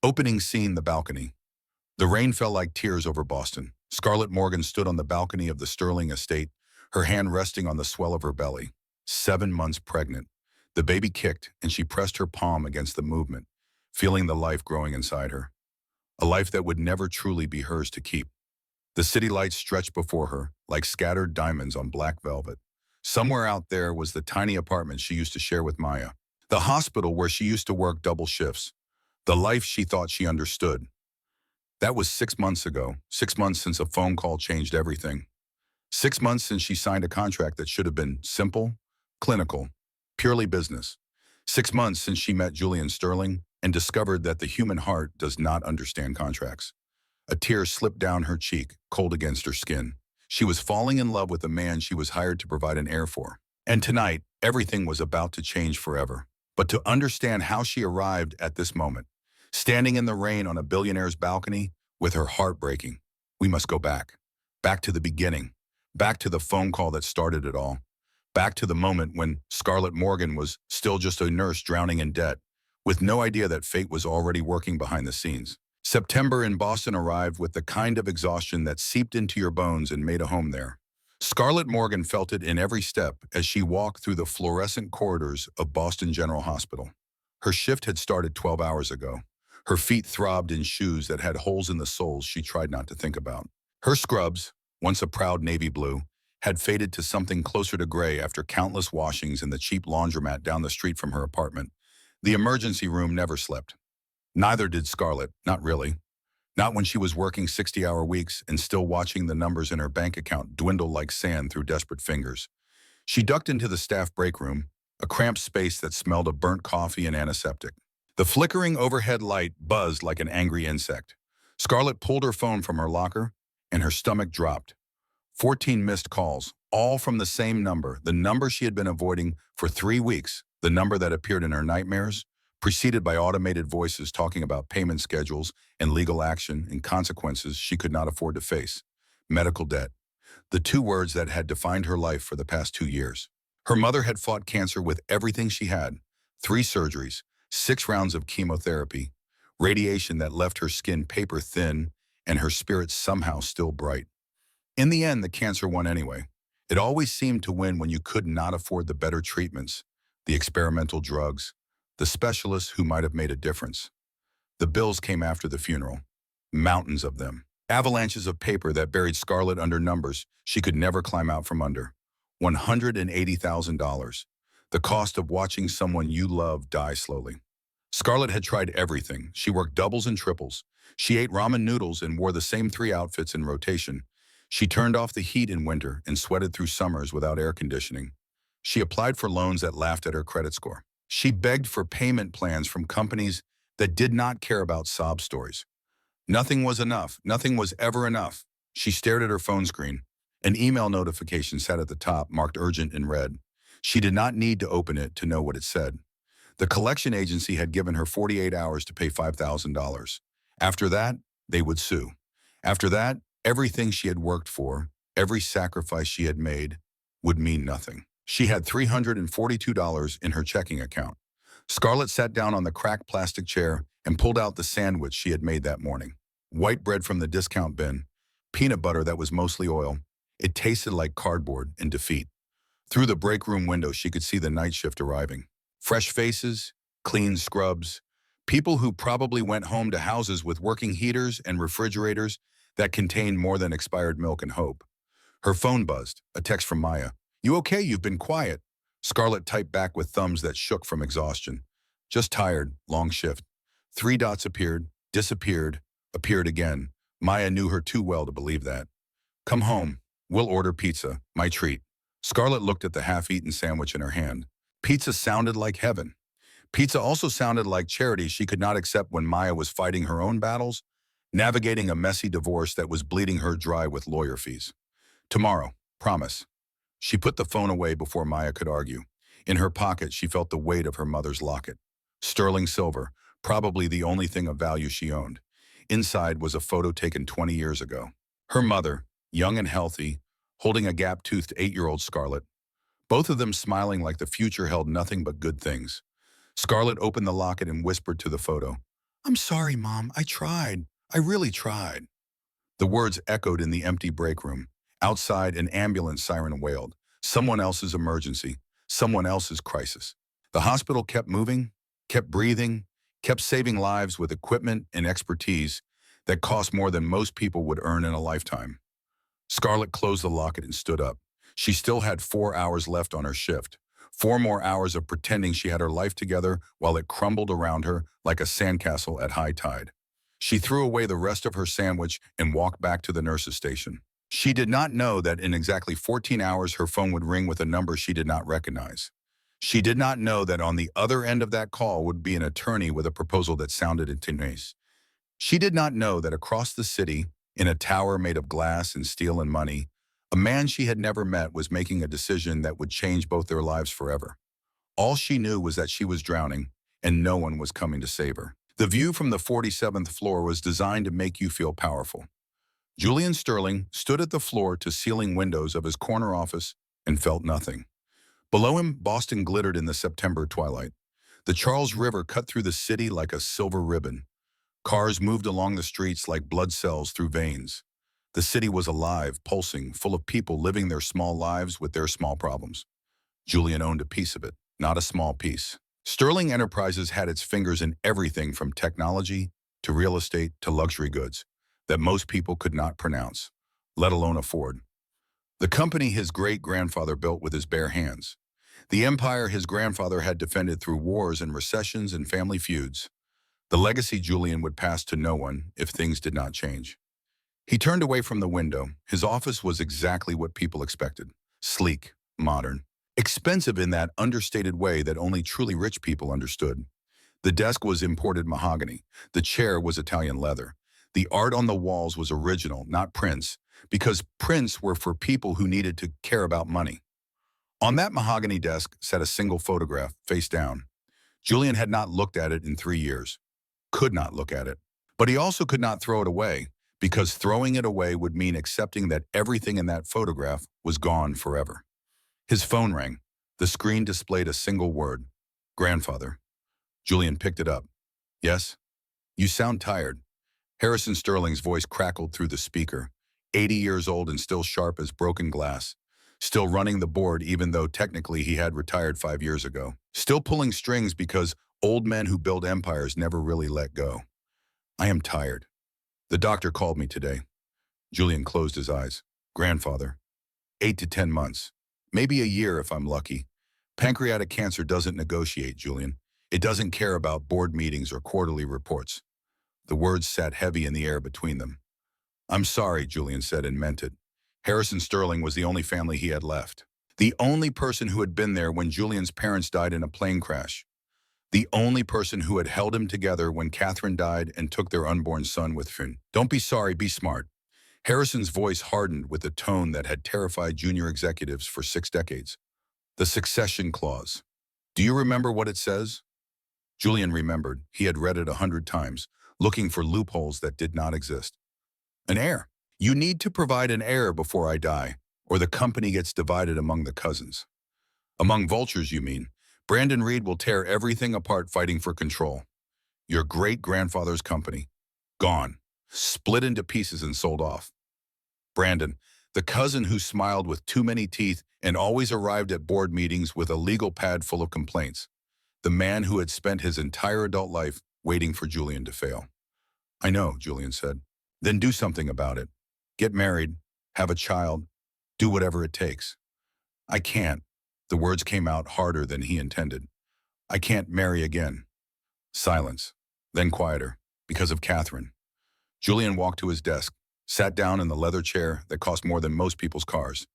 Opening scene, the balcony. The rain fell like tears over Boston. Scarlett Morgan stood on the balcony of the Sterling estate, her hand resting on the swell of her belly. 7 months pregnant. The baby kicked, and she pressed her palm against the movement, feeling the life growing inside her. A life that would never truly be hers to keep. The city lights stretched before her, like scattered diamonds on black velvet. Somewhere out there was the tiny apartment she used to share with Maya. The hospital where she used to work double shifts. The life she thought she understood. That was 6 months ago, 6 months since a phone call changed everything. 6 months since she signed a contract that should have been simple, clinical, purely business. 6 months since she met Julian Sterling and discovered that the human heart does not understand contracts. A tear slipped down her cheek, cold against her skin. She was falling in love with the man she was hired to provide an heir for. And tonight, everything was about to change forever. But to understand how she arrived at this moment, standing in the rain on a billionaire's balcony with her heart breaking, we must go back. Back to the beginning. Back to the phone call that started it all. Back to the moment when Scarlett Morgan was still just a nurse drowning in debt, with no idea that fate was already working behind the scenes. September in Boston arrived with the kind of exhaustion that seeped into your bones and made a home there. Scarlett Morgan felt it in every step as she walked through the fluorescent corridors of Boston General Hospital. Her shift had started 12 hours ago. Her feet throbbed in shoes that had holes in the soles she tried not to think about. Her scrubs, once a proud navy blue, had faded to something closer to gray after countless washings in the cheap laundromat down the street from her apartment. The emergency room never slept. Neither did Scarlett, not really. Not when she was working 60-hour weeks and still watching the numbers in her bank account dwindle like sand through desperate fingers. She ducked into the staff break room, a cramped space that smelled of burnt coffee and antiseptic. The flickering overhead light buzzed like an angry insect. Scarlett pulled her phone from her locker, and her stomach dropped. 14 missed calls, all from the same number, the number she had been avoiding for 3 weeks, the number that appeared in her nightmares, preceded by automated voices talking about payment schedules and legal action and consequences she could not afford to face. Medical debt. The 2 words that had defined her life for the past 2 years. Her mother had fought cancer with everything she had. 3 surgeries, 6 rounds of chemotherapy, radiation that left her skin paper thin and her spirit somehow still bright. In the end, the cancer won anyway. It always seemed to win when you could not afford the better treatments, the experimental drugs, the specialists who might have made a difference. The bills came after the funeral. Mountains of them. Avalanches of paper that buried Scarlett under numbers she could never climb out from under. $180,000. The cost of watching someone you love die slowly. Scarlett had tried everything. She worked doubles and triples. She ate ramen noodles and wore the same 3 outfits in rotation. She turned off the heat in winter and sweated through summers without air conditioning. She applied for loans that laughed at her credit score. She begged for payment plans from companies that did not care about sob stories. Nothing was enough. Nothing was ever enough. She stared at her phone screen. An email notification sat at the top, marked urgent in red. She did not need to open it to know what it said. The collection agency had given her 48 hours to pay $5,000. After that, they would sue. After that, everything she had worked for, every sacrifice she had made, would mean nothing. She had $342 in her checking account. Scarlett sat down on the cracked plastic chair and pulled out the sandwich she had made that morning. White bread from the discount bin, peanut butter that was mostly oil. It tasted like cardboard and defeat. Through the break room window, she could see the night shift arriving. Fresh faces, clean scrubs, people who probably went home to houses with working heaters and refrigerators that contained more than expired milk and hope. Her phone buzzed, a text from Maya. "You okay? You've been quiet." Scarlett typed back with thumbs that shook from exhaustion. "Just tired, long shift." 3 dots appeared, disappeared, appeared again. Maya knew her too well to believe that. "Come home. We'll order pizza, my treat." Scarlett looked at the half-eaten sandwich in her hand. Pizza sounded like heaven. Pizza also sounded like charity she could not accept when Maya was fighting her own battles, navigating a messy divorce that was bleeding her dry with lawyer fees. "Tomorrow, promise." She put the phone away before Maya could argue. In her pocket, she felt the weight of her mother's locket. Sterling silver, probably the only thing of value she owned. Inside was a photo taken 20 years ago. Her mother, young and healthy, holding a gap-toothed 8-year-old Scarlett. Both of them smiling like the future held nothing but good things. Scarlett opened the locket and whispered to the photo, I'm sorry, Mom. I tried. I really tried. The words echoed in the empty break room. Outside, an ambulance siren wailed. Someone else's emergency. Someone else's crisis. The hospital kept moving, kept breathing, kept saving lives with equipment and expertise that cost more than most people would earn in a lifetime. Scarlett closed the locket and stood up. She still had 4 hours left on her shift. 4 more hours of pretending she had her life together while it crumbled around her like a sandcastle at high tide. She threw away the rest of her sandwich and walked back to the nurse's station. She did not know that in exactly 14 hours her phone would ring with a number she did not recognize. She did not know that on the other end of that call would be an attorney with a proposal that sounded intense. She did not know that across the city, in a tower made of glass and steel and money, a man she had never met was making a decision that would change both their lives forever. All she knew was that she was drowning, and no one was coming to save her. The view from the 47th floor was designed to make you feel powerful. Julian Sterling stood at the floor-to-ceiling windows of his corner office and felt nothing. Below him, Boston glittered in the September twilight. The Charles River cut through the city like a silver ribbon. Cars moved along the streets like blood cells through veins. The city was alive, pulsing, full of people living their small lives with their small problems. Julian owned a piece of it, not a small piece. Sterling Enterprises had its fingers in everything from technology to real estate to luxury goods that most people could not pronounce, let alone afford. The company his great-grandfather built with his bare hands. The empire his grandfather had defended through wars and recessions and family feuds. The legacy Julian would pass to no one if things did not change. He turned away from the window. His office was exactly what people expected. Sleek, modern, expensive in that understated way that only truly rich people understood. The desk was imported mahogany. The chair was Italian leather. The art on the walls was original, not prints, because prints were for people who needed to care about money. On that mahogany desk sat a single photograph, face down. Julian had not looked at it in 3 years. Could not look at it. But he also could not throw it away, because throwing it away would mean accepting that everything in that photograph was gone forever. His phone rang. The screen displayed a single word, grandfather. Julian picked it up. Yes? You sound tired. Harrison Sterling's voice crackled through the speaker, 80 years old and still sharp as broken glass. Still running the board even though technically he had retired 5 years ago. Still pulling strings because old men who build empires never really let go. I am tired. The doctor called me today. Julian closed his eyes. Grandfather. 8 to 10 months. Maybe a year if I'm lucky. Pancreatic cancer doesn't negotiate, Julian. It doesn't care about board meetings or quarterly reports. The words sat heavy in the air between them. I'm sorry, Julian said and meant it. Harrison Sterling was the only family he had left. The only person who had been there when Julian's parents died in a plane crash. The only person who had held him together when Catherine died and took their unborn son with her. Don't be sorry, be smart. Harrison's voice hardened with a tone that had terrified junior executives for 6 decades. The succession clause. Do you remember what it says? Julian remembered. He had read it 100 times, looking for loopholes that did not exist. An heir. You need to provide an heir before I die, or the company gets divided among the cousins. Among vultures, you mean. Brandon Reed will tear everything apart fighting for control. Your great-grandfather's company. Gone. Split into pieces and sold off. Brandon, the cousin who smiled with too many teeth and always arrived at board meetings with a legal pad full of complaints. The man who had spent his entire adult life waiting for Julian to fail. I know, Julian said. Then do something about it. Get married, have a child, do whatever it takes. I can't. The words came out harder than he intended. I can't marry again. Silence, then quieter, because of Catherine. Julian walked to his desk, sat down in the leather chair that cost more than most people's cars,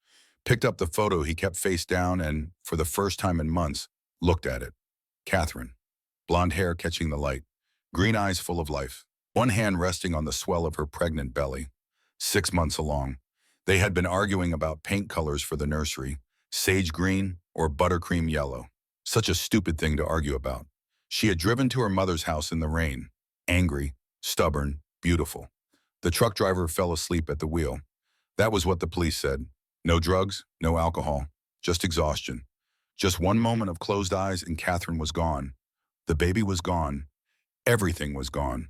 picked up the photo he kept face down and, for the first time in months, looked at it. Catherine. Blonde hair catching the light, green eyes full of life, one hand resting on the swell of her pregnant belly. 6 months along. They had been arguing about paint colors for the nursery, sage green or buttercream yellow. Such a stupid thing to argue about. She had driven to her mother's house in the rain, angry, stubborn, beautiful. The truck driver fell asleep at the wheel. That was what the police said. No drugs, no alcohol, just exhaustion. Just one moment of closed eyes and Catherine was gone. The baby was gone. Everything was gone.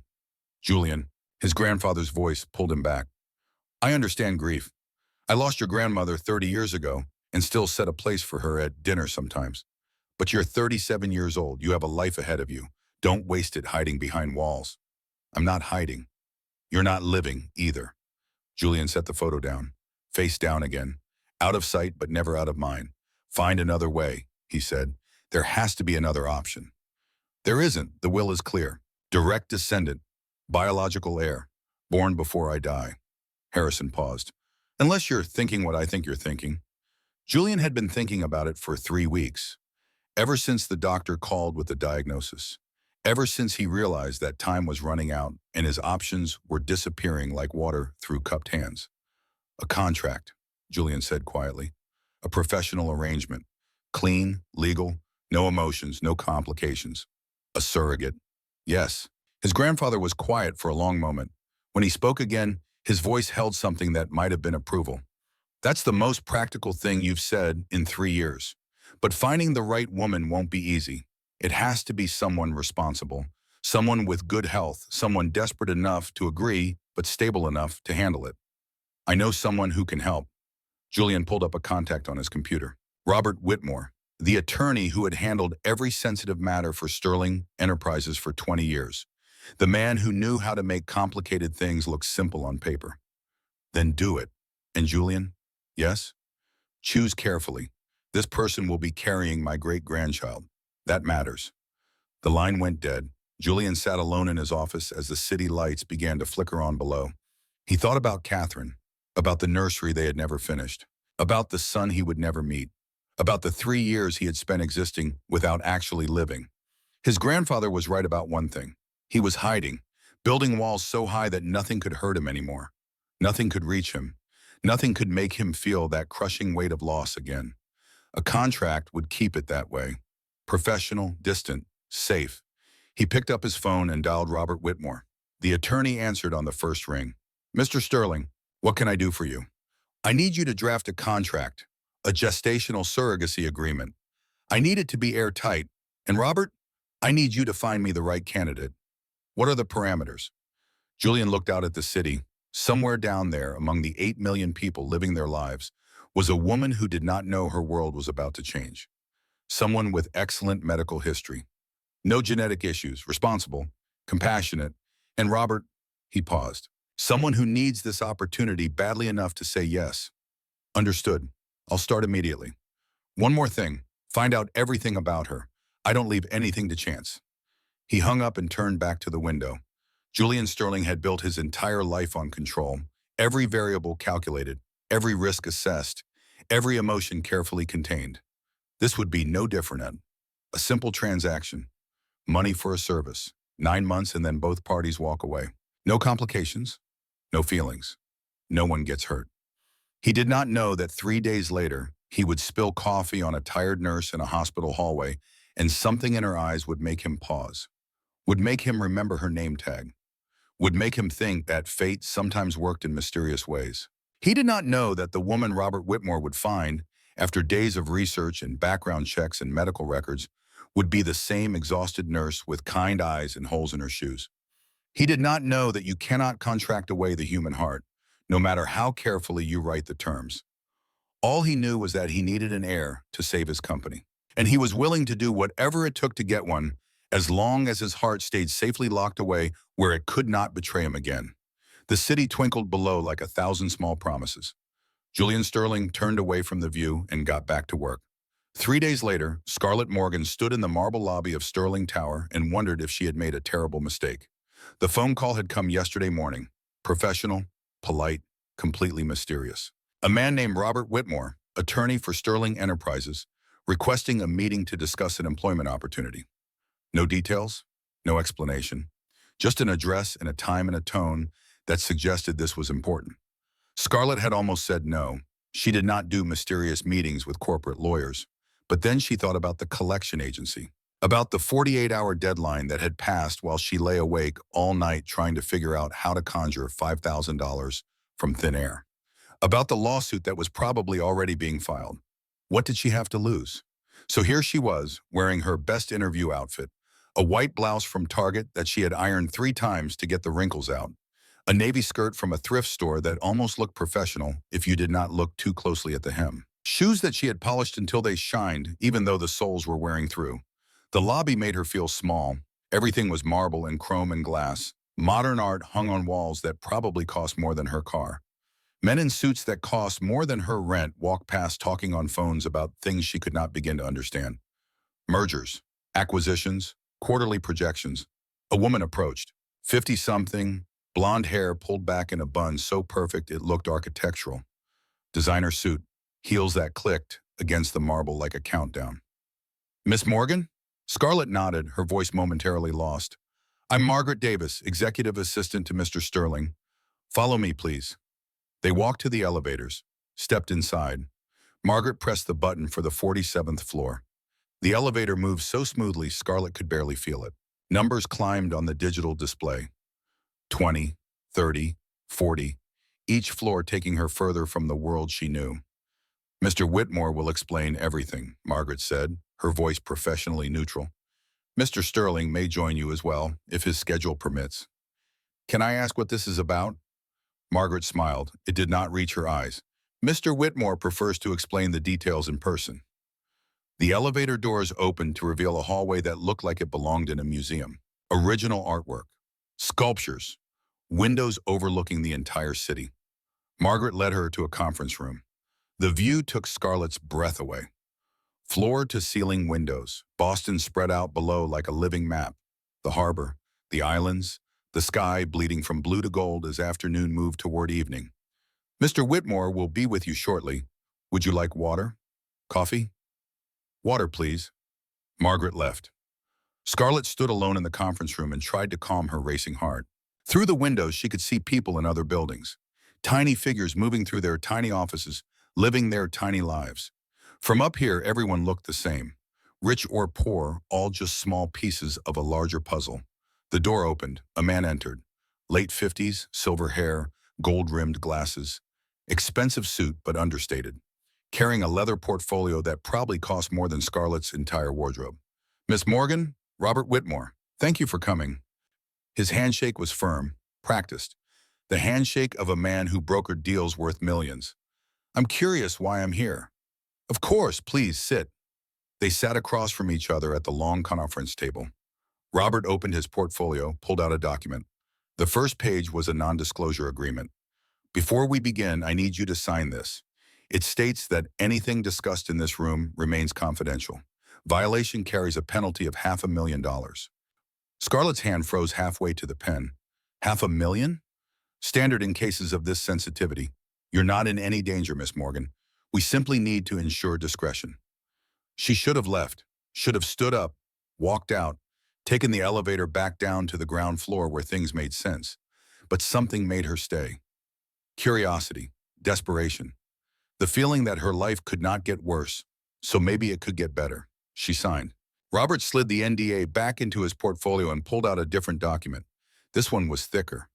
Julian, his grandfather's voice pulled him back. I understand grief. I lost your grandmother 30 years ago and still set a place for her at dinner sometimes. But you're 37 years old. You have a life ahead of you. Don't waste it hiding behind walls. I'm not hiding. You're not living either. Julian set the photo down, face down again. Out of sight, but never out of mind. Find another way, he said. There has to be another option. There isn't. The will is clear. Direct descendant. Biological heir. Born before I die. Harrison paused. Unless you're thinking what I think you're thinking. Julian had been thinking about it for 3 weeks. Ever since the doctor called with the diagnosis. Ever since he realized that time was running out and his options were disappearing like water through cupped hands. A contract, Julian said quietly. A professional arrangement. Clean, legal, no emotions, no complications. A surrogate. Yes. His grandfather was quiet for a long moment. When he spoke again, his voice held something that might have been approval. That's the most practical thing you've said in 3 years. But finding the right woman won't be easy. It has to be someone responsible, someone with good health, someone desperate enough to agree, but stable enough to handle it. I know someone who can help. Julian pulled up a contact on his computer. Robert Whitmore, the attorney who had handled every sensitive matter for Sterling Enterprises for 20 years. The man who knew how to make complicated things look simple on paper. Then do it. And Julian? Yes? Choose carefully. This person will be carrying my great-grandchild. That matters. The line went dead. Julian sat alone in his office as the city lights began to flicker on below. He thought about Catherine, about the nursery they had never finished, about the son he would never meet, about the 3 years he had spent existing without actually living. His grandfather was right about one thing. He was hiding, building walls so high that nothing could hurt him anymore. Nothing could reach him. Nothing could make him feel that crushing weight of loss again. A contract would keep it that way. Professional, distant, safe. He picked up his phone and dialed Robert Whitmore. The attorney answered on the first ring. Mr. Sterling, what can I do for you? I need you to draft a contract, a gestational surrogacy agreement. I need it to be airtight. And Robert, I need you to find me the right candidate. What are the parameters? Julian looked out at the city. Somewhere down there, among the 8 million people living their lives, was a woman who did not know her world was about to change. Someone with excellent medical history. No genetic issues, responsible, compassionate, and Robert, he paused. Someone who needs this opportunity badly enough to say yes. Understood. I'll start immediately. One more thing. Find out everything about her. I don't leave anything to chance. He hung up and turned back to the window. Julian Sterling had built his entire life on control, every variable calculated, every risk assessed, every emotion carefully contained. This would be no different, Ed. A simple transaction. Money for a service. 9 months and then both parties walk away. No complications. No feelings. No one gets hurt. He did not know that 3 days later, he would spill coffee on a tired nurse in a hospital hallway, and something in her eyes would make him pause. Would make him remember her name tag. Would make him think that fate sometimes worked in mysterious ways. He did not know that the woman Robert Whitmore would find, after days of research and background checks and medical records, would be the same exhausted nurse with kind eyes and holes in her shoes. He did not know that you cannot contract away the human heart, no matter how carefully you write the terms. All he knew was that he needed an heir to save his company, and he was willing to do whatever it took to get one, as long as his heart stayed safely locked away where it could not betray him again. The city twinkled below like 1,000 small promises. Julian Sterling turned away from the view and got back to work. 3 days later, Scarlett Morgan stood in the marble lobby of Sterling Tower and wondered if she had made a terrible mistake. The phone call had come yesterday morning. Professional, polite, completely mysterious. A man named Robert Whitmore, attorney for Sterling Enterprises, requesting a meeting to discuss an employment opportunity. No details, no explanation, just an address and a time and a tone that suggested this was important. Scarlett had almost said no. She did not do mysterious meetings with corporate lawyers. But then she thought about the collection agency, about the 48-hour deadline that had passed while she lay awake all night trying to figure out how to conjure $5,000 from thin air, about the lawsuit that was probably already being filed. What did she have to lose? So here she was, wearing her best interview outfit, A white blouse from Target that she had ironed 3 times to get the wrinkles out. A navy skirt from a thrift store that almost looked professional if you did not look too closely at the hem. Shoes that she had polished until they shined, even though the soles were wearing through. The lobby made her feel small. Everything was marble and chrome and glass. Modern art hung on walls that probably cost more than her car. Men in suits that cost more than her rent walked past talking on phones about things she could not begin to understand. Mergers, acquisitions, quarterly projections. A woman approached. 50-something, blonde hair pulled back in a bun so perfect it looked architectural. Designer suit, heels that clicked against the marble like a countdown. Miss Morgan? Scarlett nodded, her voice momentarily lost. I'm Margaret Davis, executive assistant to Mr. Sterling. Follow me, please. They walked to the elevators, stepped inside. Margaret pressed the button for the 47th floor. The elevator moved so smoothly Scarlett could barely feel it. Numbers climbed on the digital display. 20, 30, 40, each floor taking her further from the world she knew. Mr. Whitmore will explain everything, Margaret said, her voice professionally neutral. Mr. Sterling may join you as well, if his schedule permits. Can I ask what this is about? Margaret smiled. It did not reach her eyes. Mr. Whitmore prefers to explain the details in person. The elevator doors opened to reveal a hallway that looked like it belonged in a museum. Original artwork, sculptures, windows overlooking the entire city. Margaret led her to a conference room. The view took Scarlett's breath away. Floor-to-ceiling windows, Boston spread out below like a living map. The harbor, the islands, the sky bleeding from blue to gold as afternoon moved toward evening. Mr. Whitmore will be with you shortly. Would you like water? Coffee? Water, please. Margaret left. Scarlett stood alone in the conference room and tried to calm her racing heart. Through the windows, she could see people in other buildings. Tiny figures moving through their tiny offices, living their tiny lives. From up here, everyone looked the same. Rich or poor, all just small pieces of a larger puzzle. The door opened. A man entered. Late 50s, silver hair, gold-rimmed glasses. Expensive suit, but understated. Carrying a leather portfolio that probably cost more than Scarlett's entire wardrobe. Miss Morgan, Robert Whitmore, thank you for coming. His handshake was firm, practiced. The handshake of a man who brokered deals worth millions. I'm curious why I'm here. Of course, please sit. They sat across from each other at the long conference table. Robert opened his portfolio, pulled out a document. The first page was a non-disclosure agreement. Before we begin, I need you to sign this. It states that anything discussed in this room remains confidential. Violation carries a penalty of $500,000. Scarlett's hand froze halfway to the pen. $500,000? Standard in cases of this sensitivity. You're not in any danger, Miss Morgan. We simply need to ensure discretion. She should have left, should have stood up, walked out, taken the elevator back down to the ground floor where things made sense. But something made her stay. Curiosity, desperation. The feeling that her life could not get worse, so maybe it could get better. She signed. Robert slid the NDA back into his portfolio and pulled out a different document. This one was thicker.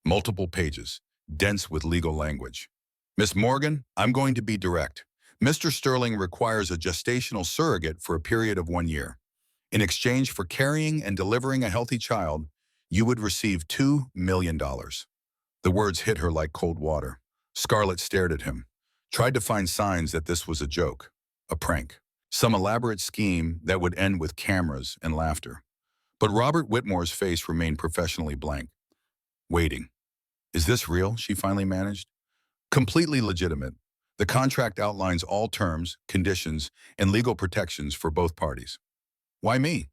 Multiple pages, dense with legal language. Miss Morgan, I'm going to be direct. Mr. Sterling requires a gestational surrogate for a period of 1 year. In exchange for carrying and delivering a healthy child, you would receive $2 million. The words hit her like cold water. Scarlett stared at him, tried to find signs that this was a joke, a prank, some elaborate scheme that would end with cameras and laughter. But Robert Whitmore's face remained professionally blank. Waiting. Is this real? She finally managed. Completely legitimate. The contract outlines all terms, conditions, and legal protections for both parties. Why me?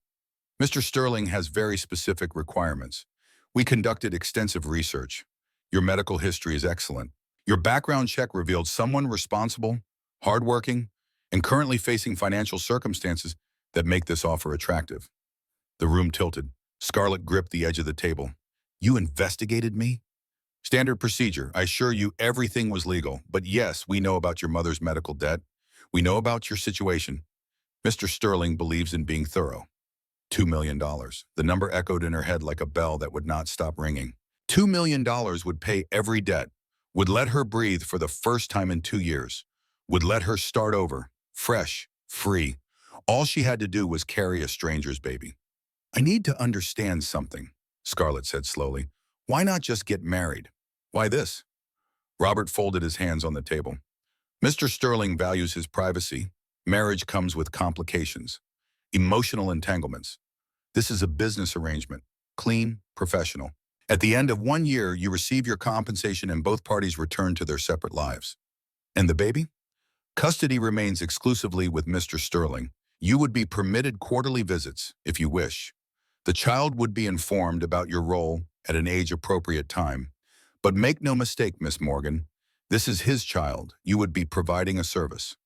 Mr. Sterling has very specific requirements. We conducted extensive research. Your medical history is excellent. Your background check revealed someone responsible, hardworking, and currently facing financial circumstances that make this offer attractive. The room tilted. Scarlett gripped the edge of the table. You investigated me? Standard procedure. I assure you everything was legal. But yes, we know about your mother's medical debt. We know about your situation. Mr. Sterling believes in being thorough. $2 million. The number echoed in her head like a bell that would not stop ringing. $2 million would pay every debt, would let her breathe for the first time in 2 years, would let her start over, fresh, free. All she had to do was carry a stranger's baby. I need to understand something, Scarlett said slowly. Why not just get married? Why this? Robert folded his hands on the table. Mr. Sterling values his privacy. Marriage comes with complications, emotional entanglements. This is a business arrangement, clean, professional. At the end of 1 year, you receive your compensation and both parties return to their separate lives. And the baby? Custody remains exclusively with Mr. Sterling. You would be permitted quarterly visits, if you wish. The child would be informed about your role at an age-appropriate time. But make no mistake, Miss Morgan, this is his child. You would be providing a service.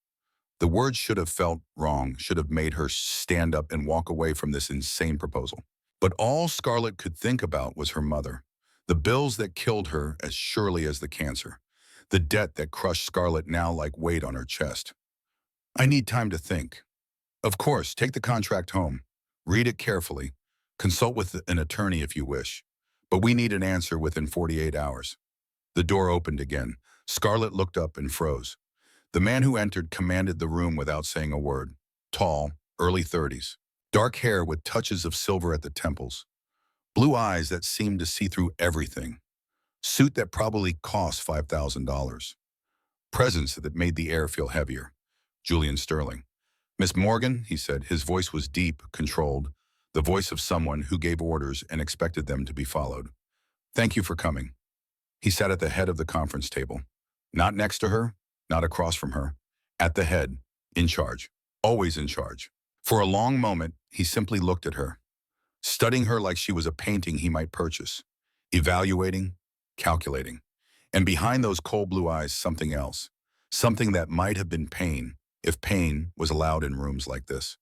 The words should have felt wrong, should have made her stand up and walk away from this insane proposal. But all Scarlett could think about was her mother, the bills that killed her as surely as the cancer, the debt that crushed Scarlett now like weight on her chest. I need time to think. Of course, take the contract home. Read it carefully. Consult with an attorney if you wish. But we need an answer within 48 hours. The door opened again. Scarlett looked up and froze. The man who entered commanded the room without saying a word. Tall, early 30s. Dark hair with touches of silver at the temples. Blue eyes that seemed to see through everything. Suit that probably cost $5,000. Presence that made the air feel heavier. Julian Sterling. Miss Morgan, he said. His voice was deep, controlled. The voice of someone who gave orders and expected them to be followed. Thank you for coming. He sat at the head of the conference table. Not next to her, not across from her. At the head, in charge. Always in charge. For a long moment, he simply looked at her, studying her like she was a painting he might purchase, evaluating, calculating. And behind those cold blue eyes, something else. Something that might have been pain, if pain was allowed in rooms like this.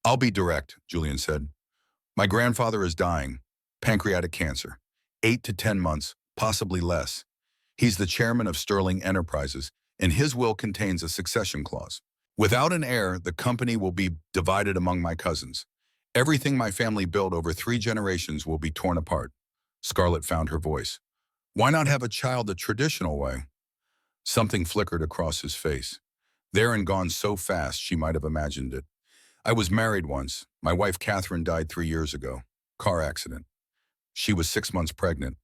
I'll be direct, Julian said. My grandfather is dying. Pancreatic cancer. 8 to 10 months, possibly less. He's the chairman of Sterling Enterprises, and his will contains a succession clause. Without an heir, the company will be divided among my cousins. Everything my family built over 3 generations will be torn apart. Scarlett found her voice. Why not have a child the traditional way? Something flickered across his face. There and gone so fast she might have imagined it. I was married once. My wife Catherine died 3 years ago. Car accident. She was 6 months pregnant.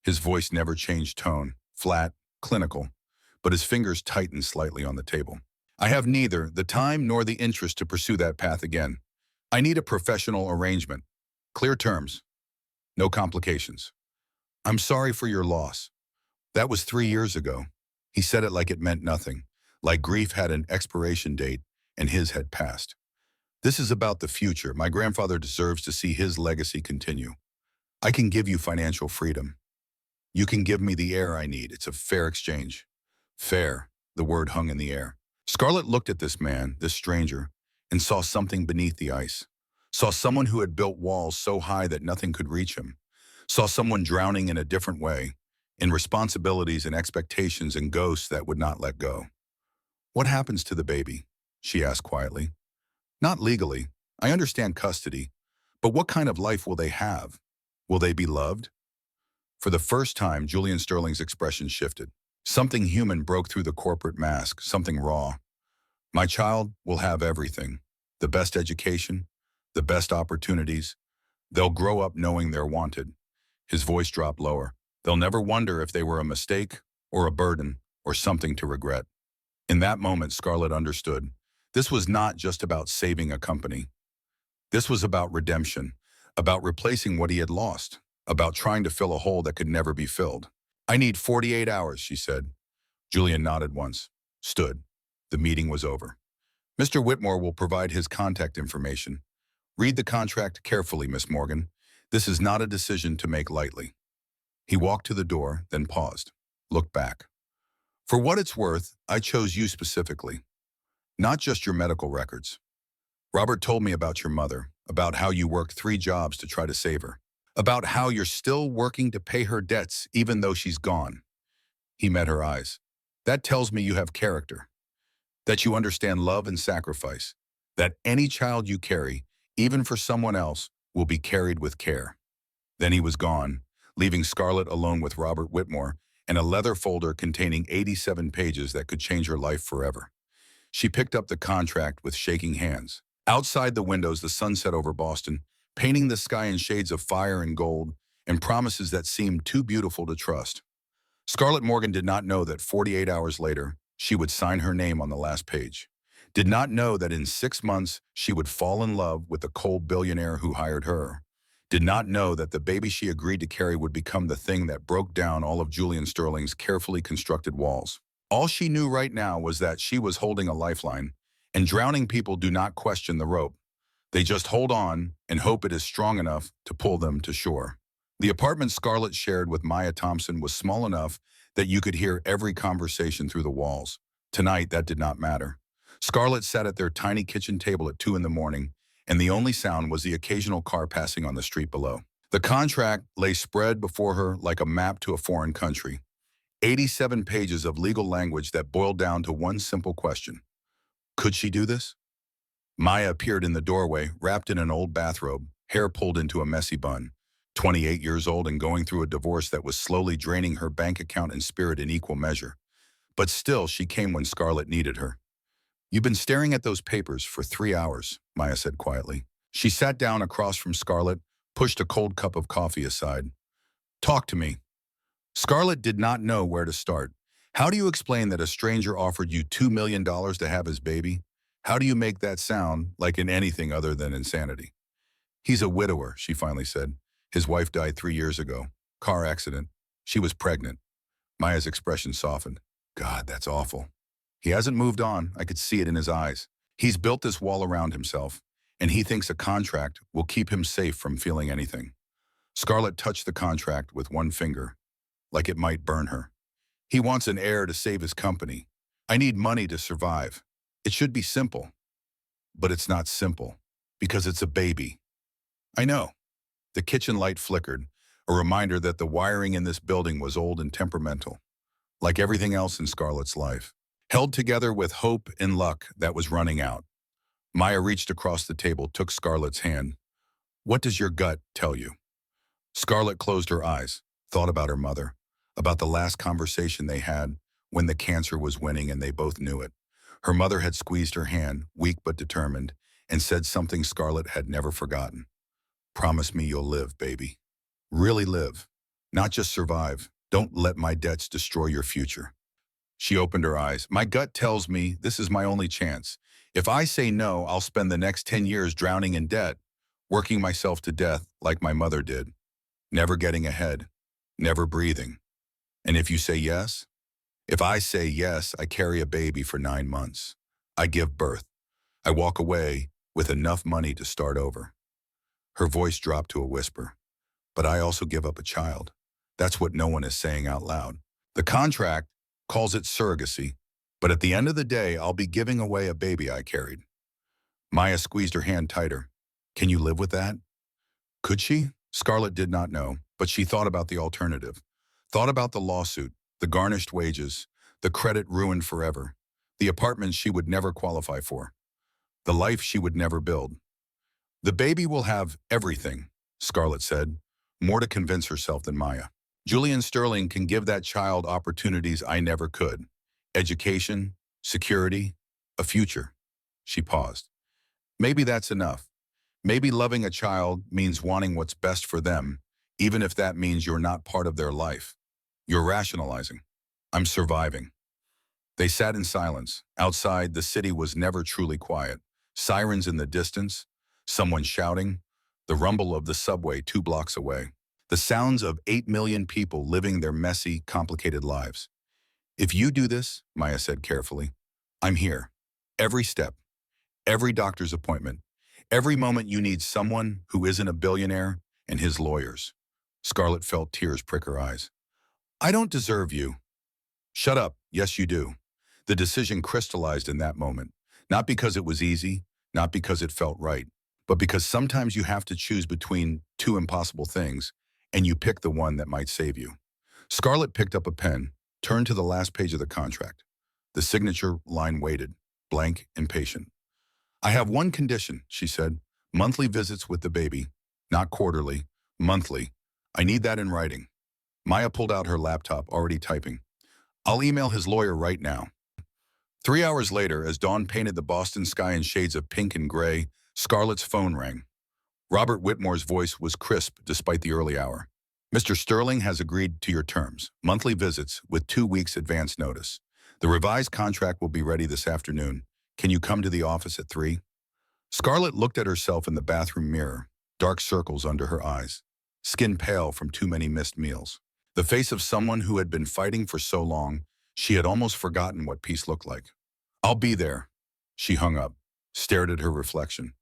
His voice never changed tone, flat, clinical, but his fingers tightened slightly on the table. I have neither the time nor the interest to pursue that path again. I need a professional arrangement. Clear terms. No complications. I'm sorry for your loss. That was 3 years ago. He said it like it meant nothing, like grief had an expiration date and his had passed. This is about the future. My grandfather deserves to see his legacy continue. I can give you financial freedom. You can give me the heir I need. It's a fair exchange. Fair, the word hung in the air. Scarlett looked at this man, this stranger, and saw something beneath the ice. Saw someone who had built walls so high that nothing could reach him. Saw someone drowning in a different way, in responsibilities and expectations and ghosts that would not let go. What happens to the baby? She asked quietly. Not legally. I understand custody. But what kind of life will they have? Will they be loved? For the first time, Julian Sterling's expression shifted. Something human broke through the corporate mask, something raw. My child will have everything. The best education, the best opportunities. They'll grow up knowing they're wanted. His voice dropped lower. They'll never wonder if they were a mistake or a burden or something to regret. In that moment, Scarlett understood. This was not just about saving a company. This was about redemption, about replacing what he had lost, about trying to fill a hole that could never be filled. I need 48 hours, she said. Julian nodded once, stood. The meeting was over. Mr. Whitmore will provide his contact information. Read the contract carefully, Miss Morgan. This is not a decision to make lightly. He walked to the door, then paused, looked back. For what it's worth, I chose you specifically. Not just your medical records. Robert told me about your mother, about how you worked 3 jobs to try to save her, about how you're still working to pay her debts even though she's gone. He met her eyes. That tells me you have character, that you understand love and sacrifice, that any child you carry, even for someone else, will be carried with care. Then he was gone, leaving Scarlett alone with Robert Whitmore and a leather folder containing 87 pages that could change her life forever. She picked up the contract with shaking hands. Outside the windows, the sun set over Boston, painting the sky in shades of fire and gold, and promises that seemed too beautiful to trust. Scarlett Morgan did not know that 48 hours later, she would sign her name on the last page. Did not know that in 6 months, she would fall in love with the cold billionaire who hired her. Did not know that the baby she agreed to carry would become the thing that broke down all of Julian Sterling's carefully constructed walls. All she knew right now was that she was holding a lifeline, and drowning people do not question the rope. They just hold on and hope it is strong enough to pull them to shore. The apartment Scarlett shared with Maya Thompson was small enough that you could hear every conversation through the walls. Tonight, that did not matter. Scarlett sat at their tiny kitchen table at 2 in the morning, and the only sound was the occasional car passing on the street below. The contract lay spread before her like a map to a foreign country. 87 pages of legal language that boiled down to one simple question. Could she do this? Maya appeared in the doorway, wrapped in an old bathrobe, hair pulled into a messy bun. 28 years old and going through a divorce that was slowly draining her bank account and spirit in equal measure. But still, she came when Scarlett needed her. You've been staring at those papers for 3 hours, Maya said quietly. She sat down across from Scarlett, pushed a cold cup of coffee aside. Talk to me. Scarlett did not know where to start. How do you explain that a stranger offered you $2 million to have his baby? How do you make that sound like in anything other than insanity? He's a widower, she finally said. His wife died 3 years ago. Car accident. She was pregnant. Maya's expression softened. God, that's awful. He hasn't moved on. I could see it in his eyes. He's built this wall around himself, and he thinks a contract will keep him safe from feeling anything. Scarlett touched the contract with one finger, like it might burn her. He wants an heir to save his company. I need money to survive. It should be simple. But it's not simple, because it's a baby. I know. The kitchen light flickered, a reminder that the wiring in this building was old and temperamental, like everything else in Scarlett's life, held together with hope and luck that was running out. Maya reached across the table, took Scarlett's hand. What does your gut tell you? Scarlett closed her eyes, thought about her mother, about the last conversation they had when the cancer was winning and they both knew it. Her mother had squeezed her hand, weak but determined, and said something Scarlett had never forgotten. Promise me you'll live, baby. Really live. Not just survive. Don't let my debts destroy your future. She opened her eyes. My gut tells me this is my only chance. If I say no, I'll spend the next 10 years drowning in debt, working myself to death like my mother did, never getting ahead, never breathing. And if you say yes? If I say yes, I carry a baby for 9 months. I give birth. I walk away with enough money to start over. Her voice dropped to a whisper. But I also give up a child. That's what no one is saying out loud. The contract calls it surrogacy, but at the end of the day, I'll be giving away a baby I carried. Maya squeezed her hand tighter. Can you live with that? Could she? Scarlett did not know, but she thought about the alternative. Thought about the lawsuit, the garnished wages, the credit ruined forever, the apartment she would never qualify for, the life she would never build. The baby will have everything, Scarlett said, more to convince herself than Maya. Julian Sterling can give that child opportunities I never could. Education, security, a future. She paused. Maybe that's enough. Maybe loving a child means wanting what's best for them, even if that means you're not part of their life. You're rationalizing. I'm surviving. They sat in silence. Outside, the city was never truly quiet. Sirens in the distance, someone shouting, the rumble of the subway 2 blocks away. The sounds of 8 million people living their messy, complicated lives. If you do this, Maya said carefully, I'm here. Every step, every doctor's appointment, every moment you need someone who isn't a billionaire and his lawyers. Scarlett felt tears prick her eyes. I don't deserve you. Shut up. Yes, you do. The decision crystallized in that moment, not because it was easy, not because it felt right, but because sometimes you have to choose between 2 impossible things, and you pick the one that might save you. Scarlett picked up a pen, turned to the last page of the contract. The signature line waited, blank and patient. I have one condition, she said. Monthly visits with the baby. Not quarterly, monthly. I need that in writing. Maya pulled out her laptop, already typing. I'll email his lawyer right now. 3 hours later, as dawn painted the Boston sky in shades of pink and gray, Scarlett's phone rang. Robert Whitmore's voice was crisp despite the early hour. Mr. Sterling has agreed to your terms, monthly visits with 2 weeks advance notice. The revised contract will be ready this afternoon. Can you come to the office at 3? Scarlett looked at herself in the bathroom mirror, dark circles under her eyes, skin pale from too many missed meals. The face of someone who had been fighting for so long, she had almost forgotten what peace looked like. I'll be there. She hung up, stared at her reflection.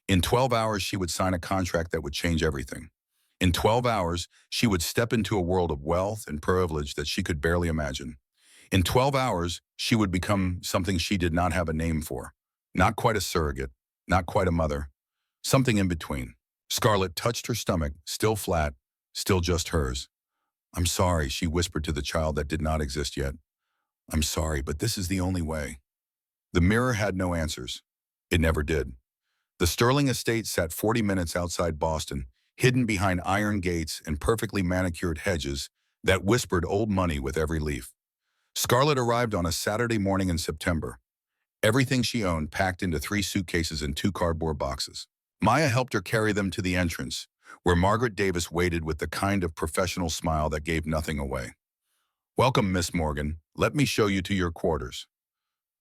In 12 hours, she would sign a contract that would change everything. In 12 hours, she would step into a world of wealth and privilege that she could barely imagine. In 12 hours, she would become something she did not have a name for. Not quite a surrogate, not quite a mother, something in between. Scarlett touched her stomach, still flat, still just hers. I'm sorry, she whispered to the child that did not exist yet. I'm sorry, but this is the only way. The mirror had no answers. It never did. The Sterling estate sat 40 minutes outside Boston, hidden behind iron gates and perfectly manicured hedges that whispered old money with every leaf. Scarlett arrived on a Saturday morning in September. Everything she owned packed into 3 suitcases and 2 cardboard boxes. Maya helped her carry them to the entrance, where Margaret Davis waited with the kind of professional smile that gave nothing away. Welcome, Miss Morgan. Let me show you to your quarters.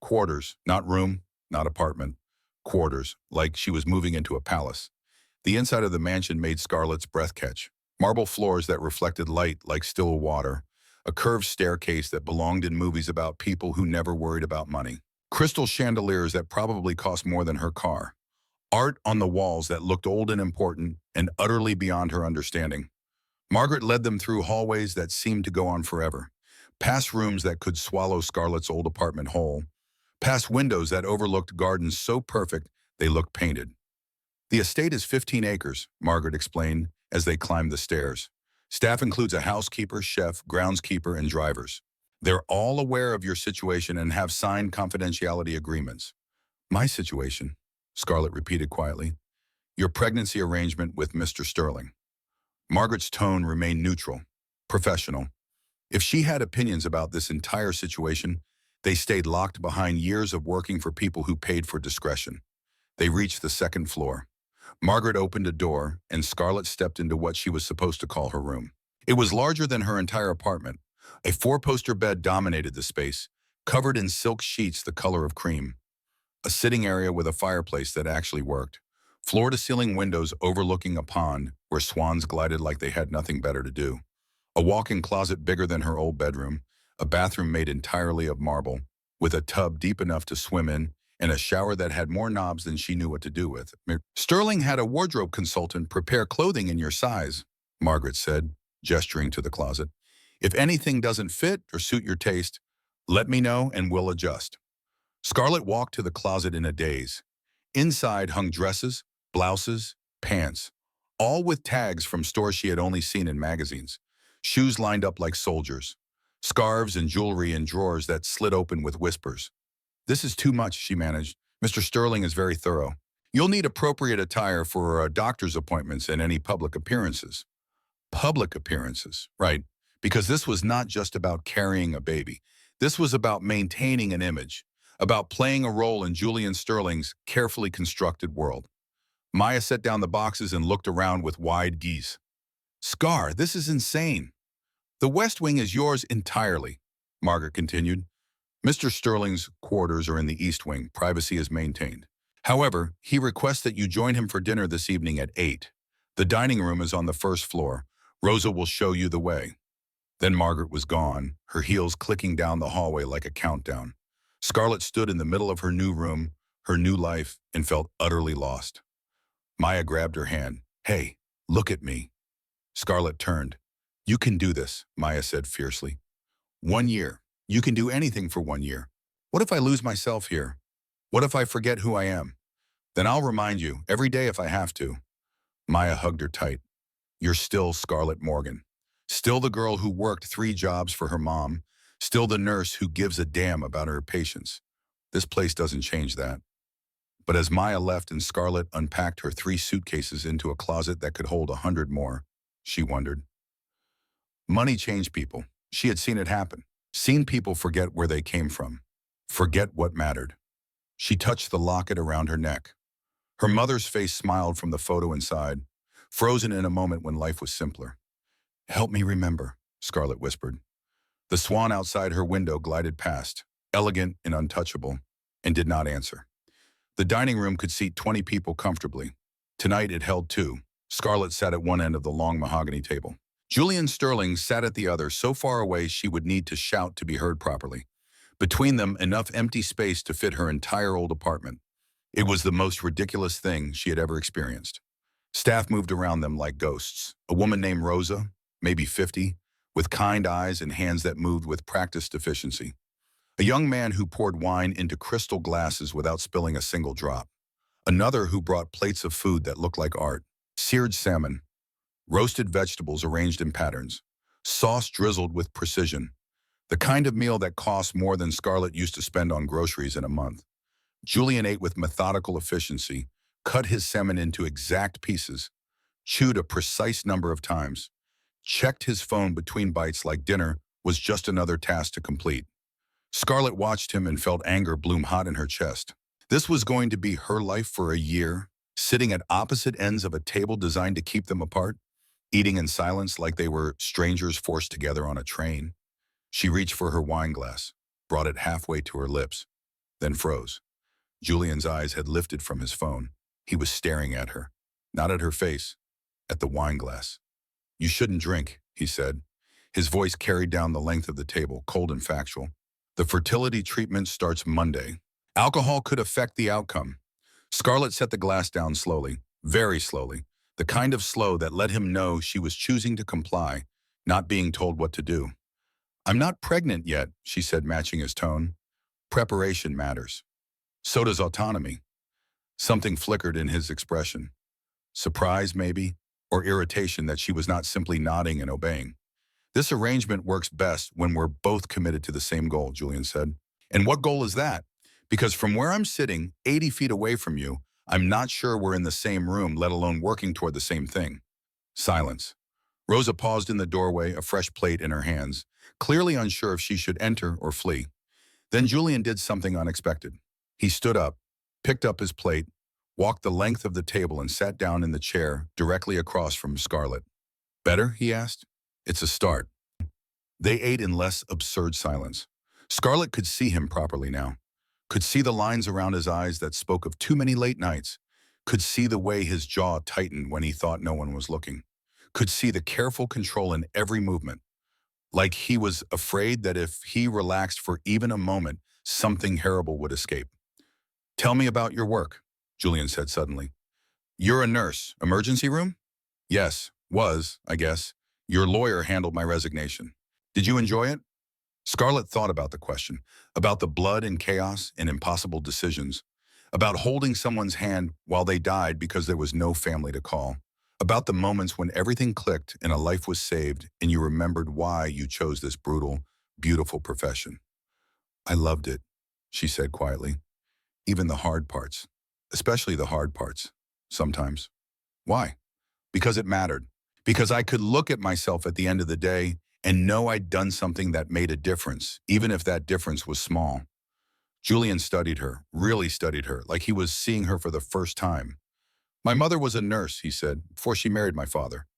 Quarters, not room, not apartment. Quarters, like she was moving into a palace. The inside of the mansion made Scarlett's breath catch. Marble floors that reflected light like still water. A curved staircase that belonged in movies about people who never worried about money. Crystal chandeliers that probably cost more than her car. Art on the walls that looked old and important and utterly beyond her understanding. Margaret led them through hallways that seemed to go on forever. Past rooms that could swallow Scarlett's old apartment whole. Past windows that overlooked gardens so perfect they looked painted. The estate is 15 acres, Margaret explained as they climbed the stairs. Staff includes a housekeeper, chef, groundskeeper, and drivers. They're all aware of your situation and have signed confidentiality agreements. My situation, Scarlett repeated quietly. Your pregnancy arrangement with Mr. Sterling. Margaret's tone remained neutral, professional. If she had opinions about this entire situation, they stayed locked behind years of working for people who paid for discretion. They reached the second floor. Margaret opened a door, and Scarlett stepped into what she was supposed to call her room. It was larger than her entire apartment. A 4-poster bed dominated the space, covered in silk sheets the color of cream. A sitting area with a fireplace that actually worked. Floor-to-ceiling windows overlooking a pond where swans glided like they had nothing better to do. A walk-in closet bigger than her old bedroom. A bathroom made entirely of marble, with a tub deep enough to swim in, and a shower that had more knobs than she knew what to do with. Sterling had a wardrobe consultant prepare clothing in your size, Margaret said, gesturing to the closet. If anything doesn't fit or suit your taste, let me know and we'll adjust. Scarlett walked to the closet in a daze. Inside hung dresses, blouses, pants, all with tags from stores she had only seen in magazines. Shoes lined up like soldiers. Scarves and jewelry in drawers that slid open with whispers. This is too much, she managed. Mr. Sterling is very thorough. You'll need appropriate attire for doctor's appointments and any public appearances. Public appearances, right? Because this was not just about carrying a baby. This was about maintaining an image, about playing a role in Julian Sterling's carefully constructed world. Maya set down the boxes and looked around with wide gaze. Scar, this is insane. The West Wing is yours entirely, Margaret continued. Mr. Sterling's quarters are in the East Wing. Privacy is maintained. However, he requests that you join him for dinner this evening at 8. The dining room is on the first floor. Rosa will show you the way. Then Margaret was gone, her heels clicking down the hallway like a countdown. Scarlett stood in the middle of her new room, her new life, and felt utterly lost. Maya grabbed her hand. Hey, look at me. Scarlett turned. You can do this, Maya said fiercely. 1 year. You can do anything for 1 year. What if I lose myself here? What if I forget who I am? Then I'll remind you, every day if I have to. Maya hugged her tight. You're still Scarlett Morgan. Still the girl who worked 3 jobs for her mom. Still the nurse who gives a damn about her patients. This place doesn't change that. But as Maya left and Scarlett unpacked her 3 suitcases into a closet that could hold 100 more, she wondered. Money changed people. She had seen it happen. Seen people forget where they came from. Forget what mattered. She touched the locket around her neck. Her mother's face smiled from the photo inside, frozen in a moment when life was simpler. "Help me remember," Scarlett whispered. The swan outside her window glided past, elegant and untouchable, and did not answer. The dining room could seat 20 people comfortably. Tonight it held two. Scarlett sat at one end of the long mahogany table. Julian Sterling sat at the other, so far away she would need to shout to be heard properly. Between them, enough empty space to fit her entire old apartment. It was the most ridiculous thing she had ever experienced. Staff moved around them like ghosts. A woman named Rosa, maybe 50, with kind eyes and hands that moved with practiced efficiency. A young man who poured wine into crystal glasses without spilling a single drop. Another who brought plates of food that looked like art. Seared salmon, roasted vegetables arranged in patterns, sauce drizzled with precision. The kind of meal that cost more than Scarlett used to spend on groceries in a month. Julian ate with methodical efficiency, cut his salmon into exact pieces, chewed a precise number of times, checked his phone between bites like dinner was just another task to complete. Scarlett watched him and felt anger bloom hot in her chest. This was going to be her life for a year, sitting at opposite ends of a table designed to keep them apart, eating in silence like they were strangers forced together on a train. She reached for her wine glass, brought it halfway to her lips, then froze. Julian's eyes had lifted from his phone. He was staring at her, not at her face, at the wine glass. "You shouldn't drink," he said. His voice carried down the length of the table, cold and factual. "The fertility treatment starts Monday. Alcohol could affect the outcome." Scarlett set the glass down slowly, very slowly, the kind of slow that let him know she was choosing to comply, not being told what to do. "I'm not pregnant yet," she said, matching his tone. "Preparation matters. So does autonomy." Something flickered in his expression. Surprise, maybe, or irritation that she was not simply nodding and obeying. "This arrangement works best when we're both committed to the same goal," Julian said. "And what goal is that? Because from where I'm sitting, 80 feet away from you, I'm not sure we're in the same room, let alone working toward the same thing." Silence. Rosa paused in the doorway, a fresh plate in her hands, clearly unsure if she should enter or flee. Then Julian did something unexpected. He stood up, picked up his plate, walked the length of the table and sat down in the chair directly across from Scarlett. "Better?" he asked. "It's a start." They ate in less absurd silence. Scarlett could see him properly now, could see the lines around his eyes that spoke of too many late nights, could see the way his jaw tightened when he thought no one was looking, could see the careful control in every movement, like he was afraid that if he relaxed for even a moment, something terrible would escape. "Tell me about your work," Julian said suddenly. "You're a nurse. Emergency room?" "Yes, was, I guess. Your lawyer handled my resignation. Did you enjoy it?" Scarlett thought about the question, about the blood and chaos and impossible decisions, about holding someone's hand while they died because there was no family to call, about the moments when everything clicked and a life was saved and you remembered why you chose this brutal, beautiful profession. "I loved it," she said quietly. "Even the hard parts, especially the hard parts, sometimes." "Why?" "Because it mattered. Because I could look at myself at the end of the day and know I'd done something that made a difference, even if that difference was small." Julian studied her, really studied her, like he was seeing her for the first time. "My mother was a nurse," he said, "before she married my father.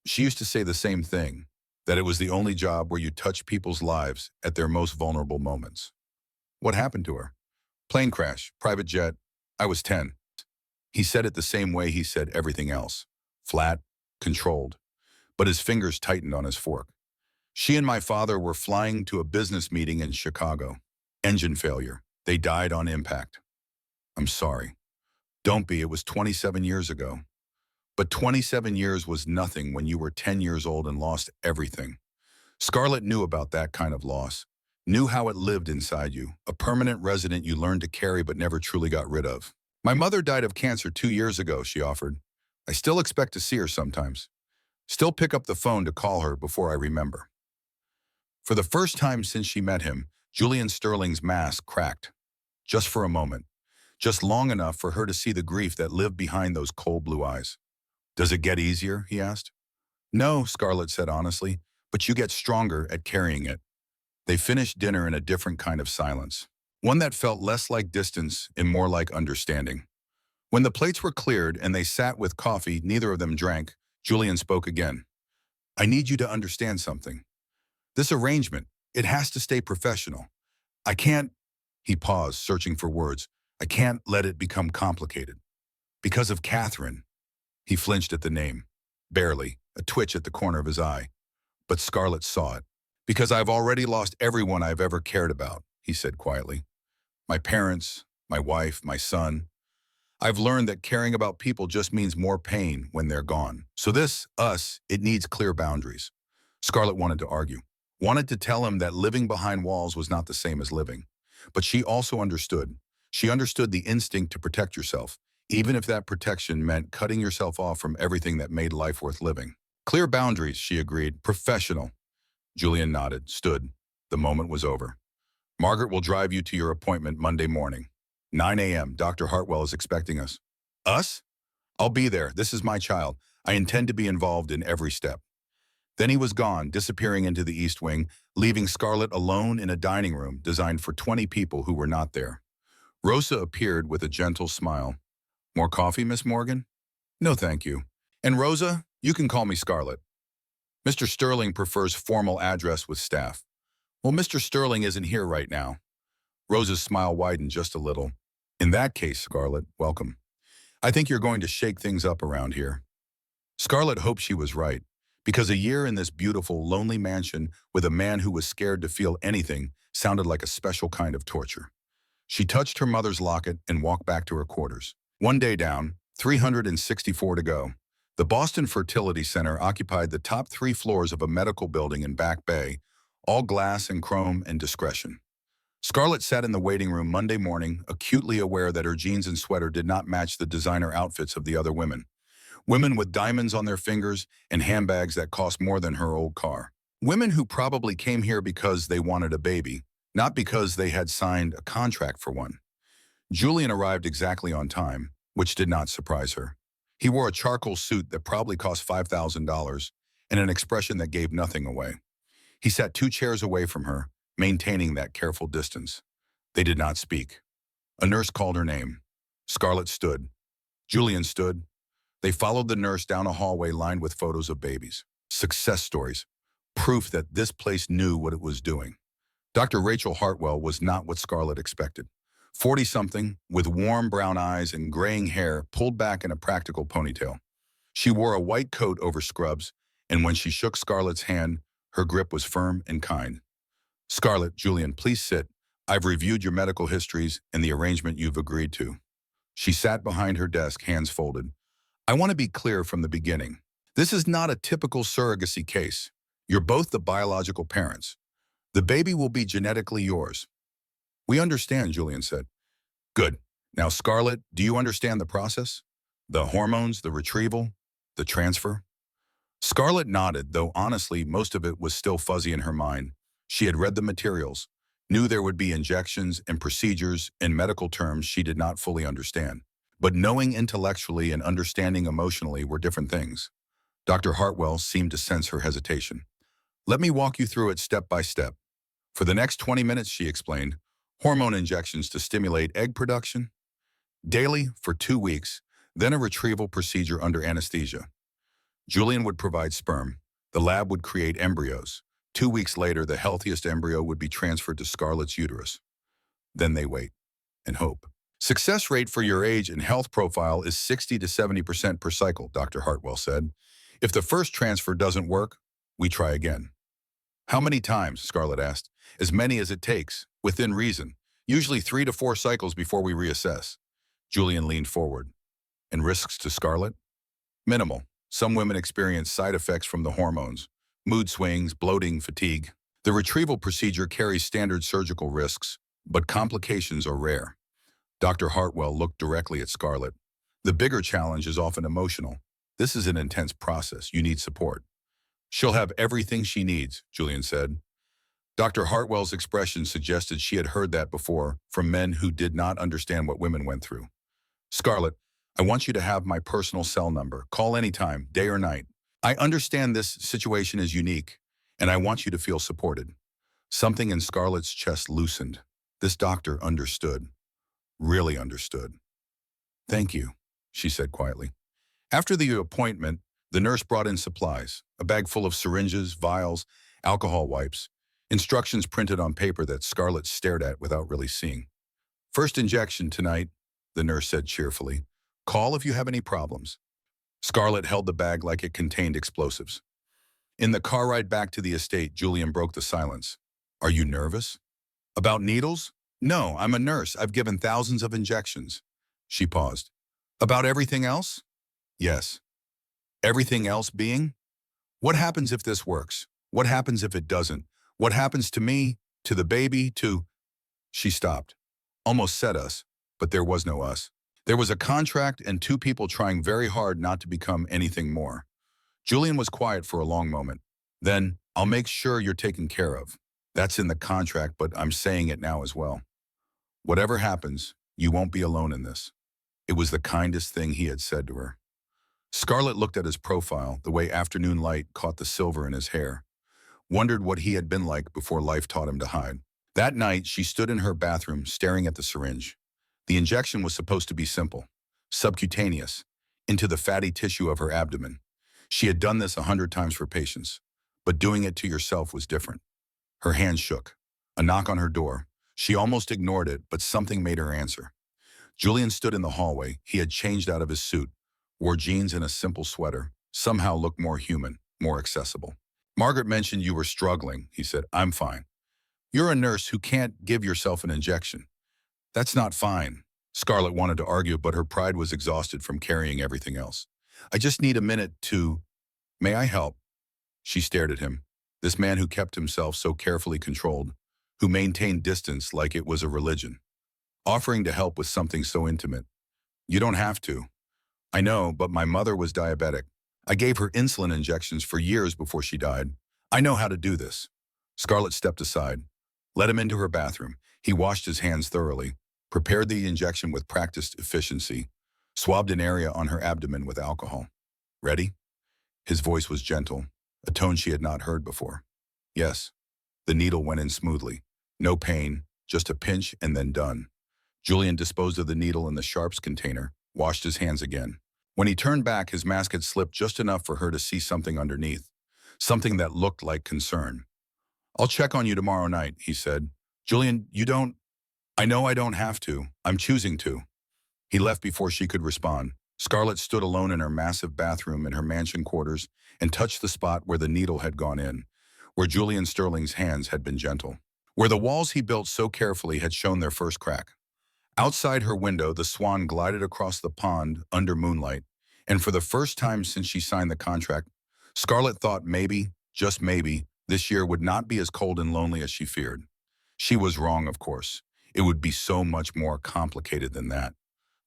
She used to say the same thing, that it was the only job where you touch people's lives at their most vulnerable moments." "What happened to her?" "Plane crash, private jet. I was 10. He said it the same way he said everything else. Flat, controlled. But his fingers tightened on his fork. "She and my father were flying to a business meeting in Chicago. Engine failure. They died on impact." "I'm sorry." "Don't be, it was 27 years ago." "But 27 years was nothing when you were 10 years old and lost everything." Scarlett knew about that kind of loss, knew how it lived inside you, a permanent resident you learned to carry but never truly got rid of. "My mother died of cancer 2 years ago," she offered. "I still expect to see her sometimes. Still pick up the phone to call her before I remember." For the first time since she met him, Julian Sterling's mask cracked. Just for a moment. Just long enough for her to see the grief that lived behind those cold blue eyes. "Does it get easier?" he asked. "No," Scarlett said honestly, "but you get stronger at carrying it." They finished dinner in a different kind of silence. One that felt less like distance and more like understanding. When the plates were cleared and they sat with coffee neither of them drank, Julian spoke again. I need you to understand something. This arrangement, it has to stay professional. I can't, he paused, searching for words. I can't let it become complicated. Because of Catherine. He flinched at the name. Barely, a twitch at the corner of his eye. But Scarlett saw it. Because I've already lost everyone I've ever cared about, he said quietly. My parents, my wife, my son. I've learned that caring about people just means more pain when they're gone. So this, us, it needs clear boundaries. Scarlett wanted to argue. Wanted to tell him that living behind walls was not the same as living. But she also understood. She understood the instinct to protect yourself, even if that protection meant cutting yourself off from everything that made life worth living. Clear boundaries, she agreed. Professional. Julian nodded, stood. The moment was over. Margaret will drive you to your appointment Monday morning. 9 a.m. Dr. Hartwell is expecting us. Us? I'll be there. This is my child. I intend to be involved in every step. Then he was gone, disappearing into the East Wing, leaving Scarlett alone in a dining room designed for 20 people who were not there. Rosa appeared with a gentle smile. More coffee, Miss Morgan? No, thank you. And Rosa, you can call me Scarlett. Mr. Sterling prefers formal address with staff. Well, Mr. Sterling isn't here right now. Rosa's smile widened just a little. In that case, Scarlett, welcome. I think you're going to shake things up around here. Scarlett hoped she was right, because a year in this beautiful, lonely mansion with a man who was scared to feel anything sounded like a special kind of torture. She touched her mother's locket and walked back to her quarters. One day down, 364 to go. The Boston Fertility Center occupied the top 3 floors of a medical building in Back Bay, all glass and chrome and discretion. Scarlett sat in the waiting room Monday morning, acutely aware that her jeans and sweater did not match the designer outfits of the other women. Women with diamonds on their fingers and handbags that cost more than her old car. Women who probably came here because they wanted a baby, not because they had signed a contract for one. Julian arrived exactly on time, which did not surprise her. He wore a charcoal suit that probably cost $5,000 and an expression that gave nothing away. He sat 2 chairs away from her, maintaining that careful distance. They did not speak. A nurse called her name. Scarlett stood. Julian stood. They followed the nurse down a hallway lined with photos of babies. Success stories. Proof that this place knew what it was doing. Dr. Rachel Hartwell was not what Scarlett expected. 40-something, with warm brown eyes and graying hair pulled back in a practical ponytail. She wore a white coat over scrubs, and when she shook Scarlett's hand, her grip was firm and kind. Scarlett, Julian, please sit. I've reviewed your medical histories and the arrangement you've agreed to. She sat behind her desk, hands folded. I want to be clear from the beginning. This is not a typical surrogacy case. You're both the biological parents. The baby will be genetically yours. We understand, Julian said. Good. Now, Scarlett, do you understand the process? The hormones, the retrieval, the transfer? Scarlett nodded, though honestly, most of it was still fuzzy in her mind. She had read the materials, knew there would be injections and procedures and medical terms she did not fully understand. But knowing intellectually and understanding emotionally were different things. Dr. Hartwell seemed to sense her hesitation. Let me walk you through it step by step. For the next 20 minutes, she explained, hormone injections to stimulate egg production, daily for 2 weeks, then a retrieval procedure under anesthesia. Julian would provide sperm. The lab would create embryos. 2 weeks later, the healthiest embryo would be transferred to Scarlett's uterus. Then they wait and hope. Success rate for your age and health profile is 60 to 70% per cycle, Dr. Hartwell said. If the first transfer doesn't work, we try again. How many times? Scarlett asked. As many as it takes, within reason. Usually 3 to 4 cycles before we reassess. Julian leaned forward. And risks to Scarlett? Minimal. Some women experience side effects from the hormones. Mood swings, bloating, fatigue. The retrieval procedure carries standard surgical risks, but complications are rare. Dr. Hartwell looked directly at Scarlett. The bigger challenge is often emotional. This is an intense process. You need support. She'll have everything she needs, Julian said. Dr. Hartwell's expression suggested she had heard that before from men who did not understand what women went through. Scarlett, I want you to have my personal cell number. Call anytime, day or night. I understand this situation is unique, and I want you to feel supported. Something in Scarlett's chest loosened. This doctor understood. Really understood. Thank you. she said quietly. After the appointment, the nurse brought in supplies, a bag full of syringes, vials, alcohol wipes, instructions printed on paper that Scarlett stared at without really seeing. First injection tonight, the nurse said cheerfully. Call if you have any problems. Scarlett held the bag like it contained explosives. In the car ride back to the estate, Julian broke the silence. Are you nervous? About needles? No, I'm a nurse. I've given thousands of injections. She paused. About everything else? Yes. Everything else being? What happens if this works? What happens if it doesn't? What happens to me, to the baby, to... She stopped. Almost said us, but there was no us. There was a contract and two people trying very hard not to become anything more. Julian was quiet for a long moment. Then, I'll make sure you're taken care of. That's in the contract, but I'm saying it now as well. Whatever happens, you won't be alone in this. It was the kindest thing he had said to her. Scarlett looked at his profile, the way afternoon light caught the silver in his hair, wondered what he had been like before life taught him to hide. That night, she stood in her bathroom, staring at the syringe. The injection was supposed to be simple, subcutaneous, into the fatty tissue of her abdomen. She had done this 100 times for patients, but doing it to yourself was different. Her hand shook. A knock on her door. She almost ignored it, but something made her answer. Julian stood in the hallway. He had changed out of his suit, wore jeans and a simple sweater, somehow looked more human, more accessible. Margaret mentioned you were struggling, he said. I'm fine. You're a nurse who can't give yourself an injection. That's not fine. Scarlett wanted to argue, but her pride was exhausted from carrying everything else. I just need a minute to... May I help? She stared at him. This man who kept himself so carefully controlled, who maintained distance like it was a religion, offering to help with something so intimate. You don't have to. I know, but my mother was diabetic. I gave her insulin injections for years before she died. I know how to do this. Scarlett stepped aside, led him into her bathroom. He washed his hands thoroughly, prepared the injection with practiced efficiency, swabbed an area on her abdomen with alcohol. Ready? His voice was gentle, a tone she had not heard before. Yes. The needle went in smoothly. No pain, just a pinch and then done. Julian disposed of the needle in the sharps container, washed his hands again. When he turned back, his mask had slipped just enough for her to see something underneath, something that looked like concern. I'll check on you tomorrow night, he said. Julian, you don't... I know I don't have to. I'm choosing to. He left before she could respond. Scarlett stood alone in her massive bathroom in her mansion quarters and touched the spot where the needle had gone in, where Julian Sterling's hands had been gentle, where the walls he built so carefully had shown their first crack. Outside her window, the swan glided across the pond under moonlight, and for the first time since she signed the contract, Scarlett thought maybe, just maybe, this year would not be as cold and lonely as she feared. She was wrong, of course. It would be so much more complicated than that.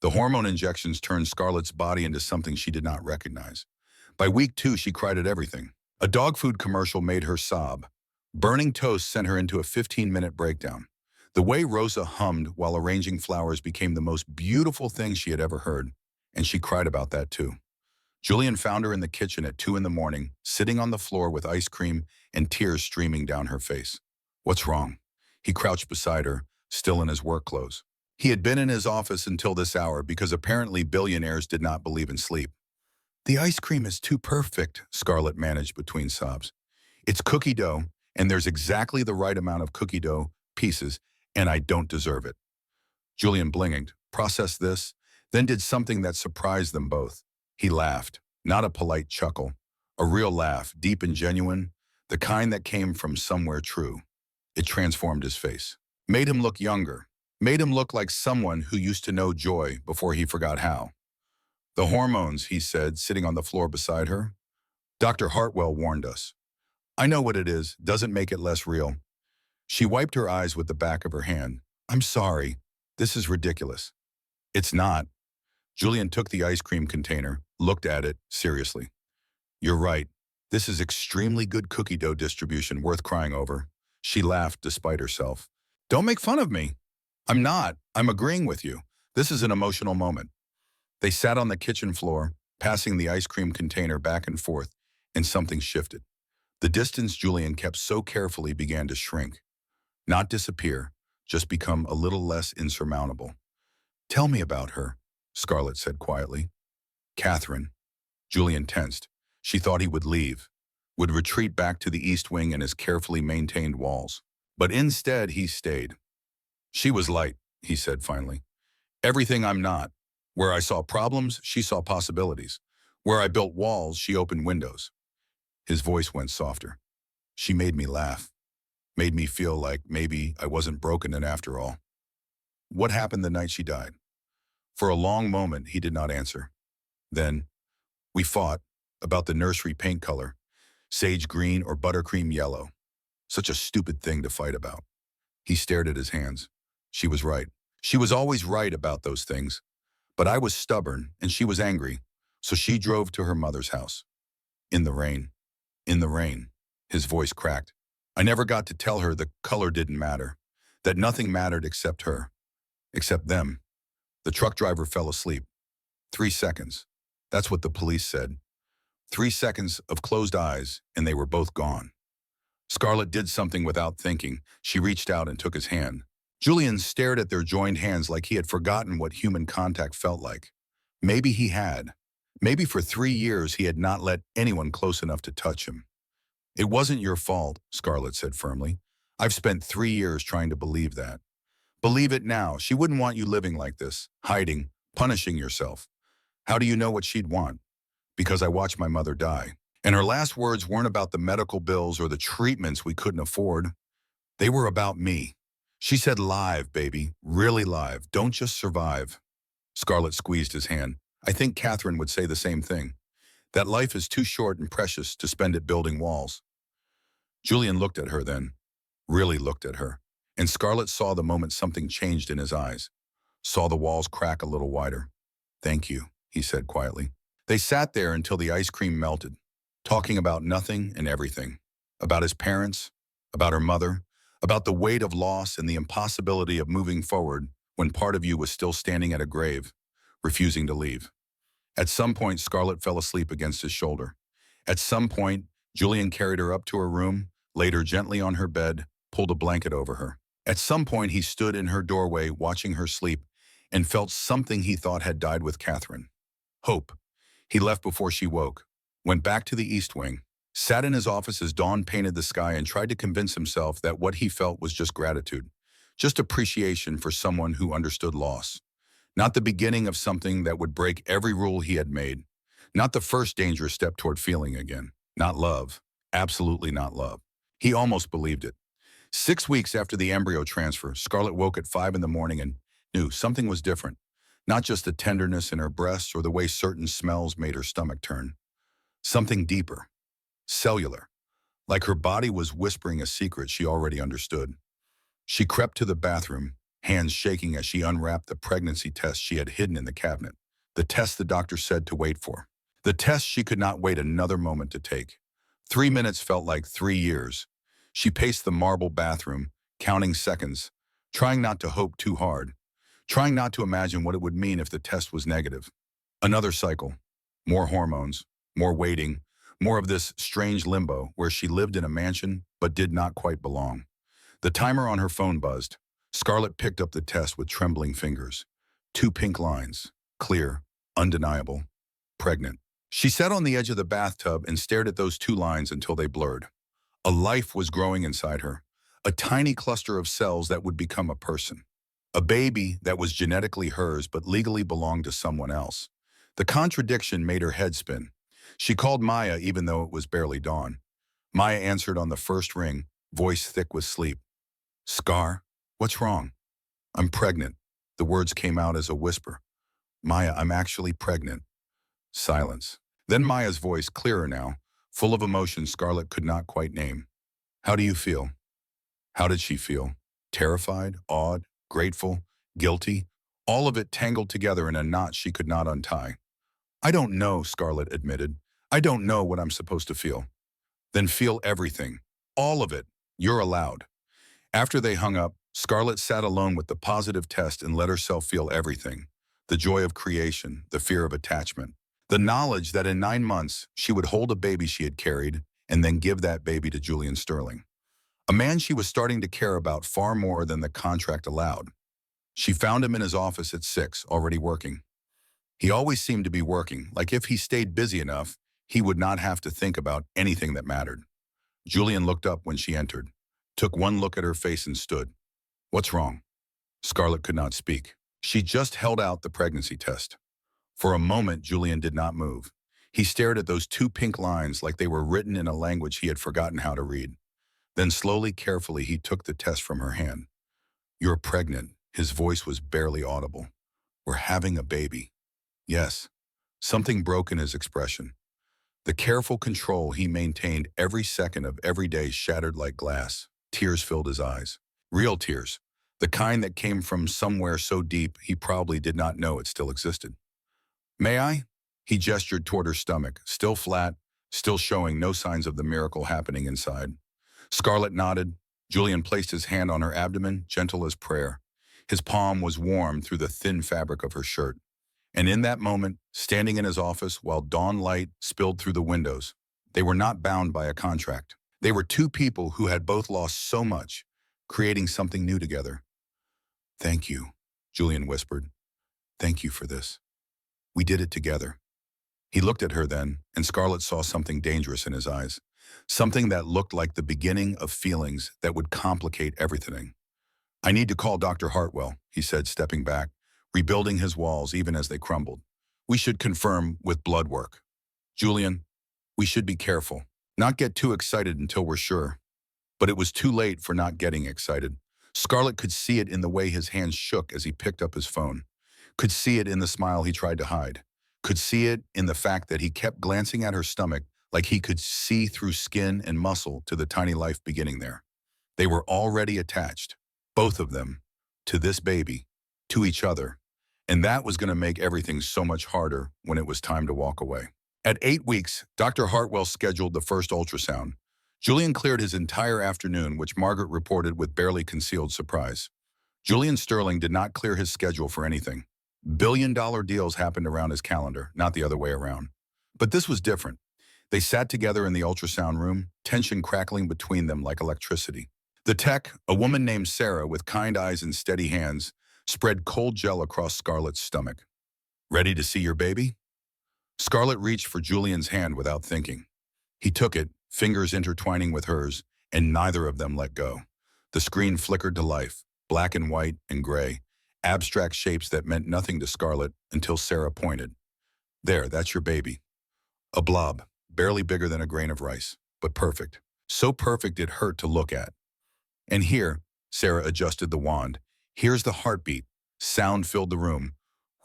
The hormone injections turned Scarlett's body into something she did not recognize. By week 2, she cried at everything. A dog food commercial made her sob. Burning toast sent her into a 15-minute breakdown. The way Rosa hummed while arranging flowers became the most beautiful thing she had ever heard, and she cried about that too. Julian found her in the kitchen at 2 in the morning, sitting on the floor with ice cream and tears streaming down her face. What's wrong? He crouched beside her, still in his work clothes. He had been in his office until this hour because apparently billionaires did not believe in sleep. The ice cream is too perfect, Scarlett managed between sobs. It's cookie dough, and there's exactly the right amount of cookie dough pieces, and I don't deserve it. Julian blinked, processed this, then did something that surprised them both. He laughed, not a polite chuckle, a real laugh, deep and genuine, the kind that came from somewhere true. It transformed his face, made him look younger, made him look like someone who used to know joy before he forgot how. The hormones, he said, sitting on the floor beside her. Dr. Hartwell warned us. I know what it is, doesn't make it less real. She wiped her eyes with the back of her hand. I'm sorry, this is ridiculous. It's not. Julian took the ice cream container, looked at it seriously. You're right. This is extremely good cookie dough distribution worth crying over. She laughed despite herself. Don't make fun of me. I'm not. I'm agreeing with you. This is an emotional moment. They sat on the kitchen floor, passing the ice cream container back and forth, and something shifted. The distance Julian kept so carefully began to shrink. Not disappear, just become a little less insurmountable. Tell me about her, Scarlett said quietly. Catherine. Julian tensed. She thought he would leave, would retreat back to the East Wing and his carefully maintained walls. But instead, he stayed. She was light, he said finally. Everything I'm not. Where I saw problems, she saw possibilities. Where I built walls, she opened windows. His voice went softer. She made me laugh. Made me feel like maybe I wasn't broken in after all. What happened the night she died? For a long moment, he did not answer. Then, we fought about the nursery paint color, sage green or buttercream yellow. Such a stupid thing to fight about. He stared at his hands. She was right. She was always right about those things. But I was stubborn and she was angry, so she drove to her mother's house. In the rain. In the rain. His voice cracked. I never got to tell her the color didn't matter, that nothing mattered except her, except them. The truck driver fell asleep. 3 seconds. That's what the police said. 3 seconds of closed eyes, and they were both gone. Scarlett did something without thinking. She reached out and took his hand. Julian stared at their joined hands like he had forgotten what human contact felt like. Maybe he had. Maybe for 3 years he had not let anyone close enough to touch him. It wasn't your fault, Scarlett said firmly. I've spent 3 years trying to believe that. Believe it now. She wouldn't want you living like this, hiding, punishing yourself. How do you know what she'd want? Because I watched my mother die. And her last words weren't about the medical bills or the treatments we couldn't afford. They were about me. She said, live, baby, really live. Don't just survive. Scarlett squeezed his hand. I think Catherine would say the same thing. That life is too short and precious to spend it building walls. Julian looked at her then, really looked at her, and Scarlett saw the moment something changed in his eyes, saw the walls crack a little wider. Thank you, he said quietly. They sat there until the ice cream melted, talking about nothing and everything, about his parents, about her mother, about the weight of loss and the impossibility of moving forward when part of you was still standing at a grave, refusing to leave. At some point, Scarlett fell asleep against his shoulder. At some point, Julian carried her up to her room, laid her gently on her bed, pulled a blanket over her. At some point, he stood in her doorway watching her sleep and felt something he thought had died with Catherine. Hope. He left before she woke, went back to the East Wing, sat in his office as dawn painted the sky and tried to convince himself that what he felt was just gratitude, just appreciation for someone who understood loss. Not the beginning of something that would break every rule he had made. Not the first dangerous step toward feeling again. Not love. Absolutely not love. He almost believed it. 6 weeks after the embryo transfer, Scarlett woke at 5 in the morning and knew something was different. Not just the tenderness in her breasts or the way certain smells made her stomach turn. Something deeper. Cellular. Like her body was whispering a secret she already understood. She crept to the bathroom, hands shaking as she unwrapped the pregnancy test she had hidden in the cabinet. The test the doctor said to wait for. The test she could not wait another moment to take. 3 minutes felt like 3 years. She paced the marble bathroom, counting seconds, trying not to hope too hard, trying not to imagine what it would mean if the test was negative. Another cycle. More hormones, more waiting, more of this strange limbo where she lived in a mansion but did not quite belong. The timer on her phone buzzed. Scarlett picked up the test with trembling fingers. 2 pink lines. Clear, undeniable, pregnant. She sat on the edge of the bathtub and stared at those 2 lines until they blurred. A life was growing inside her, a tiny cluster of cells that would become a person. A baby that was genetically hers but legally belonged to someone else. The contradiction made her head spin. She called Maya even though it was barely dawn. Maya answered on the first ring, voice thick with sleep. Scar, what's wrong? I'm pregnant. The words came out as a whisper. Maya, I'm actually pregnant. Silence. Then Maya's voice, clearer now, full of emotion Scarlett could not quite name. How do you feel? How did she feel? Terrified, awed, grateful, guilty, all of it tangled together in a knot she could not untie. I don't know, Scarlett admitted. I don't know what I'm supposed to feel. Then feel everything. All of it. You're allowed. After they hung up, Scarlett sat alone with the positive test and let herself feel everything. The joy of creation, the fear of attachment. The knowledge that in 9 months, she would hold a baby she had carried and then give that baby to Julian Sterling. A man she was starting to care about far more than the contract allowed. She found him in his office at 6, already working. He always seemed to be working, like if he stayed busy enough, he would not have to think about anything that mattered. Julian looked up when she entered, took one look at her face and stood. What's wrong? Scarlett could not speak. She just held out the pregnancy test. For a moment, Julian did not move. He stared at those two pink lines like they were written in a language he had forgotten how to read. Then slowly, carefully, he took the test from her hand. You're pregnant. His voice was barely audible. We're having a baby. Yes. Something broke in his expression. The careful control he maintained every second of every day shattered like glass. Tears filled his eyes. Real tears. The kind that came from somewhere so deep he probably did not know it still existed. May I? He gestured toward her stomach, still flat, still showing no signs of the miracle happening inside. Scarlett nodded. Julian placed his hand on her abdomen, gentle as prayer. His palm was warm through the thin fabric of her shirt. And in that moment, standing in his office while dawn light spilled through the windows, they were not bound by a contract. They were two people who had both lost so much, creating something new together. Thank you, Julian whispered. Thank you for this. We did it together. He looked at her then, and Scarlett saw something dangerous in his eyes. Something that looked like the beginning of feelings that would complicate everything. I need to call Dr. Hartwell, he said, stepping back, rebuilding his walls even as they crumbled. We should confirm with blood work. Julian, we should be careful, not get too excited until we're sure. But it was too late for not getting excited. Scarlett could see it in the way his hands shook as he picked up his phone. Could see it in the smile he tried to hide. Could see it in the fact that he kept glancing at her stomach like he could see through skin and muscle to the tiny life beginning there. They were already attached, both of them, to this baby, to each other. And that was going to make everything so much harder when it was time to walk away. At 8 weeks, Dr. Hartwell scheduled the first ultrasound. Julian cleared his entire afternoon, which Margaret reported with barely concealed surprise. Julian Sterling did not clear his schedule for anything. Billion-dollar deals happened around his calendar, not the other way around. But this was different. They sat together in the ultrasound room, tension crackling between them like electricity. The tech, a woman named Sarah with kind eyes and steady hands, spread cold gel across Scarlett's stomach. Ready to see your baby? Scarlett reached for Julian's hand without thinking. He took it, fingers intertwining with hers, and neither of them let go. The screen flickered to life, black and white and gray, abstract shapes that meant nothing to Scarlett until Sarah pointed. There, that's your baby. A blob, barely bigger than a grain of rice, but perfect. So perfect it hurt to look at. And here, Sarah adjusted the wand. Here's the heartbeat. Sound filled the room.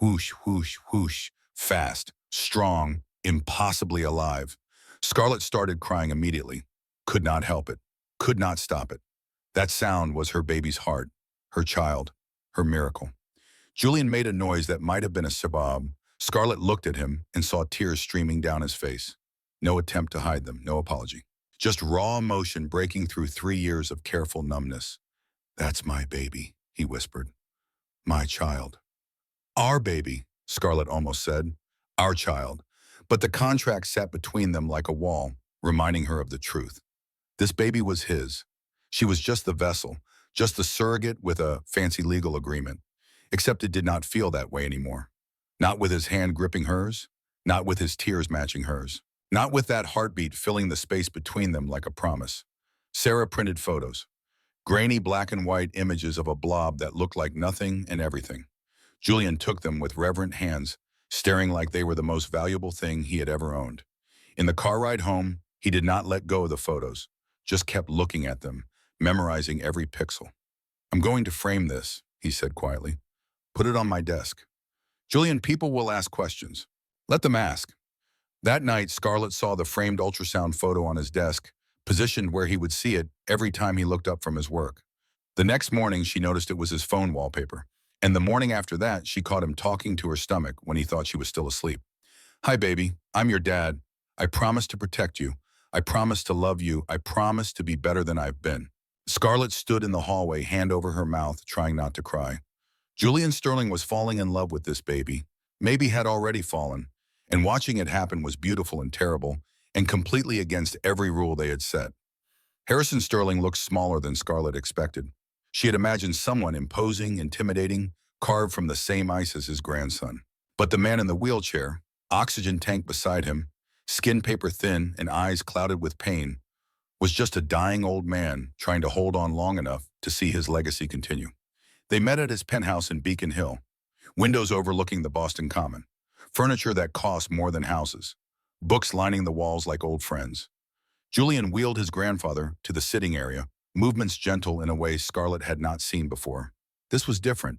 Whoosh, whoosh, whoosh. Fast, strong, impossibly alive. Scarlett started crying immediately. Could not help it. Could not stop it. That sound was her baby's heart, her child, her miracle. Julian made a noise that might have been a sob. Scarlett looked at him and saw tears streaming down his face. No attempt to hide them, no apology. Just raw emotion breaking through 3 years of careful numbness. That's my baby, he whispered. My child. Our baby, Scarlett almost said. Our child. But the contract sat between them like a wall, reminding her of the truth. This baby was his. She was just the vessel, just the surrogate with a fancy legal agreement. Except it did not feel that way anymore. Not with his hand gripping hers, not with his tears matching hers, not with that heartbeat filling the space between them like a promise. Sarah printed photos. Grainy black and white images of a blob that looked like nothing and everything. Julian took them with reverent hands, staring like they were the most valuable thing he had ever owned. In the car ride home, he did not let go of the photos, just kept looking at them, memorizing every pixel. I'm going to frame this, he said quietly. Put it on my desk. Julian, people will ask questions. Let them ask. That night, Scarlett saw the framed ultrasound photo on his desk, positioned where he would see it every time he looked up from his work. The next morning, she noticed it was his phone wallpaper. And the morning after that, she caught him talking to her stomach when he thought she was still asleep. Hi, baby. I'm your dad. I promise to protect you. I promise to love you. I promise to be better than I've been. Scarlett stood in the hallway, hand over her mouth, trying not to cry. Julian Sterling was falling in love with this baby, maybe had already fallen, and watching it happen was beautiful and terrible, and completely against every rule they had set. Harrison Sterling looked smaller than Scarlett expected. She had imagined someone imposing, intimidating, carved from the same ice as his grandson. But the man in the wheelchair, oxygen tank beside him, skin paper thin and eyes clouded with pain, was just a dying old man trying to hold on long enough to see his legacy continue. They met at his penthouse in Beacon Hill, windows overlooking the Boston Common, furniture that cost more than houses, books lining the walls like old friends. Julian wheeled his grandfather to the sitting area, movements gentle in a way Scarlett had not seen before. This was different.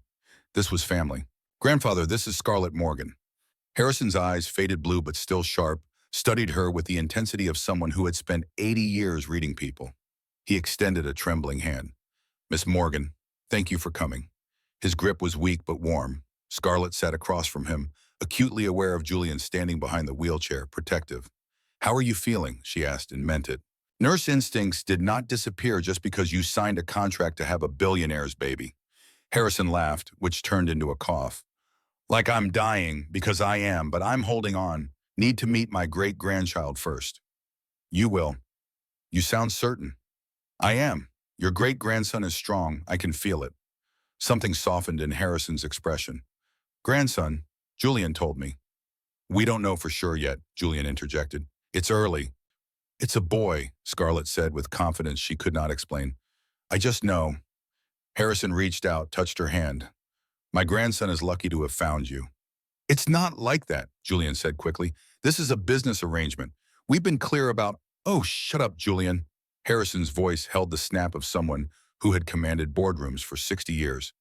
This was family. Grandfather, this is Scarlett Morgan. Harrison's eyes, faded blue but still sharp, studied her with the intensity of someone who had spent 80 years reading people. He extended a trembling hand. Miss Morgan, thank you for coming. His grip was weak but warm. Scarlett sat across from him, acutely aware of Julian standing behind the wheelchair, protective. How are you feeling? She asked and meant it. Nurse instincts did not disappear just because you signed a contract to have a billionaire's baby. Harrison laughed, which turned into a cough. Like I'm dying, because I am, but I'm holding on. Need to meet my great-grandchild first. You will. You sound certain. I am. Your great-grandson is strong. I can feel it. Something softened in Harrison's expression. Grandson, Julian told me. We don't know for sure yet, Julian interjected. It's early. It's a boy, Scarlett said with confidence she could not explain. I just know. Harrison reached out, touched her hand. My grandson is lucky to have found you. It's not like that, Julian said quickly. This is a business arrangement. We've been clear about— Oh, shut up, Julian. Harrison's voice held the snap of someone who had commanded boardrooms for 60 years.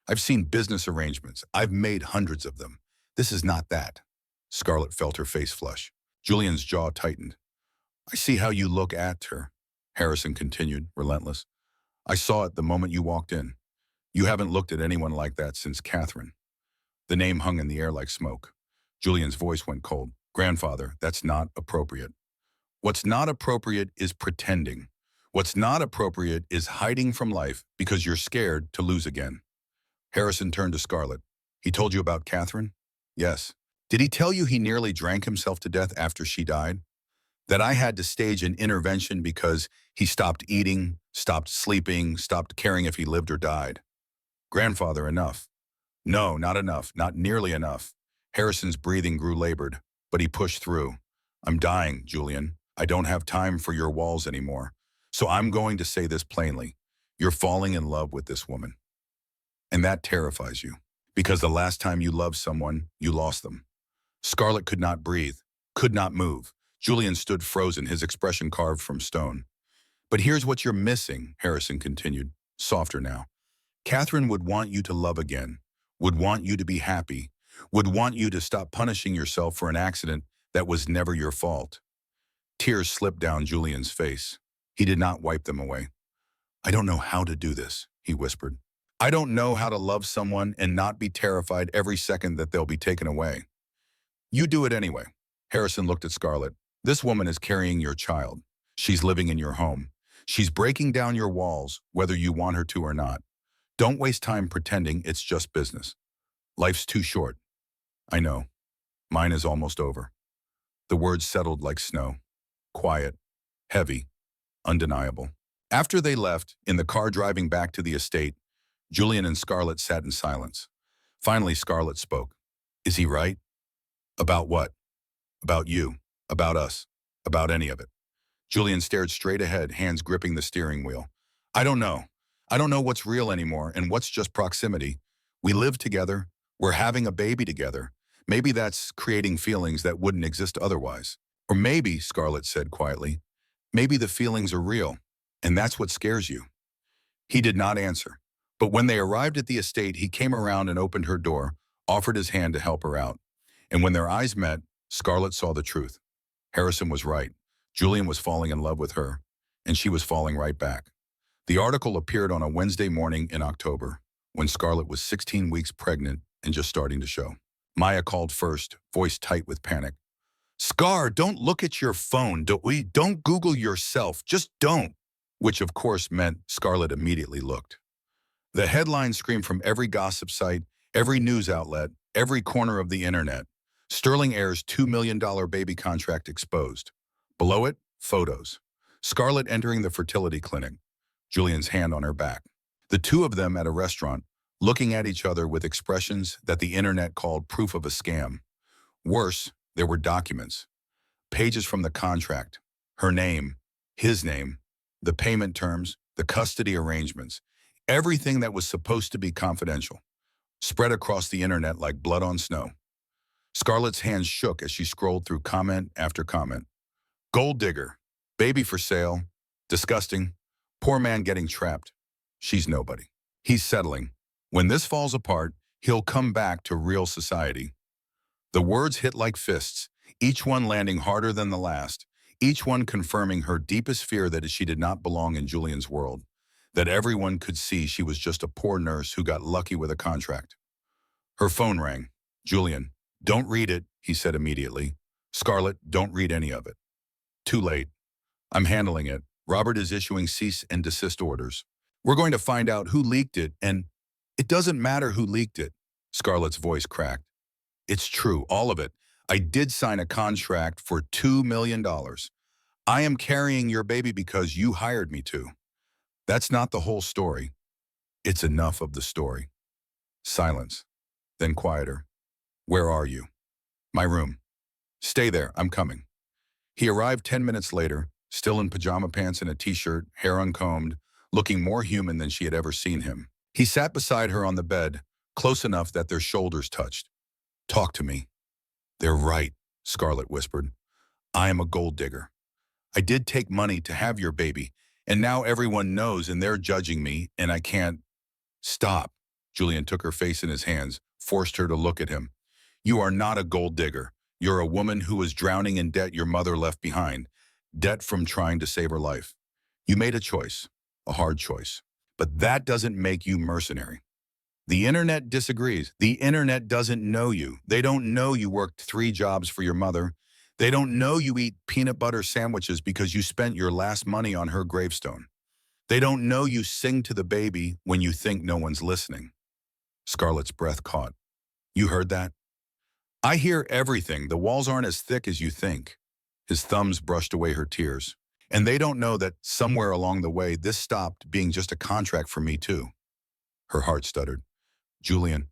I've seen business arrangements. I've made hundreds of them. This is not that. Scarlett felt her face flush. Julian's jaw tightened. I see how you look at her, Harrison continued, relentless. I saw it the moment you walked in. You haven't looked at anyone like that since Catherine. The name hung in the air like smoke. Julian's voice went cold. Grandfather, that's not appropriate. What's not appropriate is pretending. What's not appropriate is hiding from life because you're scared to lose again. Harrison turned to Scarlett. He told you about Catherine? Yes. Did he tell you he nearly drank himself to death after she died? That I had to stage an intervention because he stopped eating, stopped sleeping, stopped caring if he lived or died? Grandfather, enough. No, not enough, not nearly enough. Harrison's breathing grew labored, but he pushed through. I'm dying, Julian. I don't have time for your walls anymore. So I'm going to say this plainly. You're falling in love with this woman. And that terrifies you, because the last time you loved someone, you lost them. Scarlett could not breathe, could not move. Julian stood frozen, his expression carved from stone. But here's what you're missing, Harrison continued, softer now. Catherine would want you to love again, would want you to be happy, would want you to stop punishing yourself for an accident that was never your fault. Tears slipped down Julian's face. He did not wipe them away. I don't know how to do this, he whispered. I don't know how to love someone and not be terrified every second that they'll be taken away. You do it anyway. Harrison looked at Scarlett. This woman is carrying your child. She's living in your home. She's breaking down your walls, whether you want her to or not. Don't waste time pretending it's just business. Life's too short. I know. Mine is almost over. The words settled like snow. Quiet, heavy, undeniable. After they left, in the car driving back to the estate, Julian and Scarlett sat in silence. Finally, Scarlett spoke. Is he right? About what? About you. About us. About any of it. Julian stared straight ahead, hands gripping the steering wheel. I don't know. I don't know what's real anymore and what's just proximity. We live together. We're having a baby together. Maybe that's creating feelings that wouldn't exist otherwise. Or maybe, Scarlett said quietly, maybe the feelings are real, and that's what scares you. He did not answer. But when they arrived at the estate, he came around and opened her door, offered his hand to help her out. And when their eyes met, Scarlett saw the truth. Harrison was right. Julian was falling in love with her, and she was falling right back. The article appeared on a Wednesday morning in October, when Scarlett was 16 weeks pregnant and just starting to show. Maya called first, voice tight with panic. Scar, don't look at your phone. Don't Google yourself. Just don't. Which, of course, meant Scarlett immediately looked. The headline screamed from every gossip site, every news outlet, every corner of the internet. Sterling Heir's $2 million baby contract exposed. Below it, photos. Scarlett entering the fertility clinic, Julian's hand on her back. The two of them at a restaurant, looking at each other with expressions that the internet called proof of a scam. Worse, there were documents, pages from the contract, her name, his name, the payment terms, the custody arrangements, everything that was supposed to be confidential, spread across the internet like blood on snow. Scarlett's hands shook as she scrolled through comment after comment. Gold digger, baby for sale, disgusting, poor man getting trapped. She's nobody. He's settling. When this falls apart, he'll come back to real society. The words hit like fists, each one landing harder than the last, each one confirming her deepest fear that she did not belong in Julian's world, that everyone could see she was just a poor nurse who got lucky with a contract. Her phone rang. Julian, don't read it, he said immediately. Scarlett, don't read any of it. Too late. I'm handling it. Robert is issuing cease and desist orders. We're going to find out who leaked it, and it doesn't matter who leaked it. Scarlett's voice cracked. It's true, all of it. I did sign a contract for $2 million. I am carrying your baby because you hired me to. That's not the whole story. It's enough of the story. Silence. Then quieter. Where are you? My room. Stay there, I'm coming. He arrived 10 minutes later, still in pajama pants and a t-shirt, hair uncombed, looking more human than she had ever seen him. He sat beside her on the bed, close enough that their shoulders touched. Talk to me. They're right, Scarlett whispered. I am a gold digger. I did take money to have your baby, and now everyone knows and they're judging me, and I can't. Stop. Julian took her face in his hands, forced her to look at him. You are not a gold digger. You're a woman who was drowning in debt your mother left behind, debt from trying to save her life. You made a choice, a hard choice, but that doesn't make you mercenary. The internet disagrees. The internet doesn't know you. They don't know you worked 3 jobs for your mother. They don't know you eat peanut butter sandwiches because you spent your last money on her gravestone. They don't know you sing to the baby when you think no one's listening. Scarlett's breath caught. You heard that? I hear everything. The walls aren't as thick as you think. His thumbs brushed away her tears. And they don't know that somewhere along the way, this stopped being just a contract for me too. Her heart stuttered. Julian,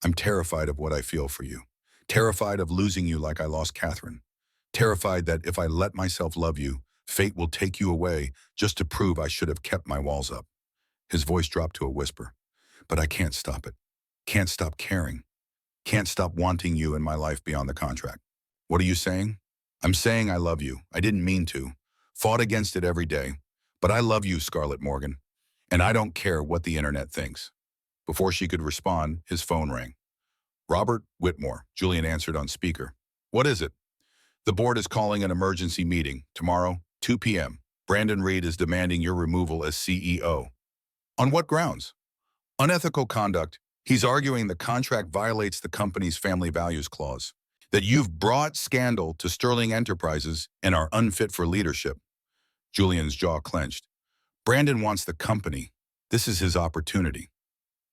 I'm terrified of what I feel for you. Terrified of losing you like I lost Catherine. Terrified that if I let myself love you, fate will take you away just to prove I should have kept my walls up. His voice dropped to a whisper. But I can't stop it. Can't stop caring. Can't stop wanting you in my life beyond the contract. What are you saying? I'm saying I love you. I didn't mean to. Fought against it every day. But I love you, Scarlett Morgan. And I don't care what the internet thinks. Before she could respond, his phone rang. Robert Whitmore, Julian answered on speaker. What is it? The board is calling an emergency meeting tomorrow, 2 p.m. Brandon Reed is demanding your removal as CEO. On what grounds? Unethical conduct. He's arguing the contract violates the company's family values clause, that you've brought scandal to Sterling Enterprises and are unfit for leadership. Julian's jaw clenched. Brandon wants the company. This is his opportunity.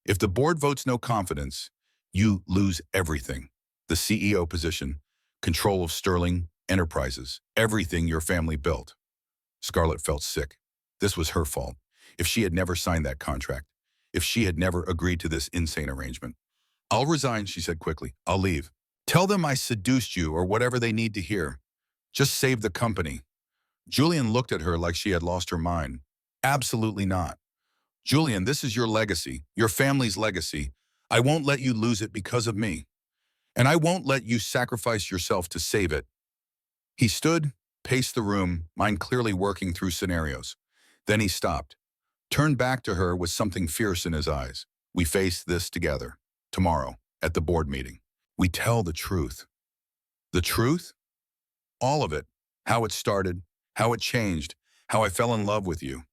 If the board votes no confidence, you lose everything. The CEO position, control of Sterling Enterprises, everything your family built. Scarlett felt sick. This was her fault. If she had never signed that contract, if she had never agreed to this insane arrangement. I'll resign, she said quickly. I'll leave. Tell them I seduced you or whatever they need to hear. Just save the company. Julian looked at her like she had lost her mind. Absolutely not. Julian, this is your legacy, your family's legacy. I won't let you lose it because of me. And I won't let you sacrifice yourself to save it. He stood, paced the room, mind clearly working through scenarios. Then he stopped, turned back to her with something fierce in his eyes. We face this together, tomorrow, at the board meeting. We tell the truth. The truth? All of it. How it started, how it changed, how I fell in love with you.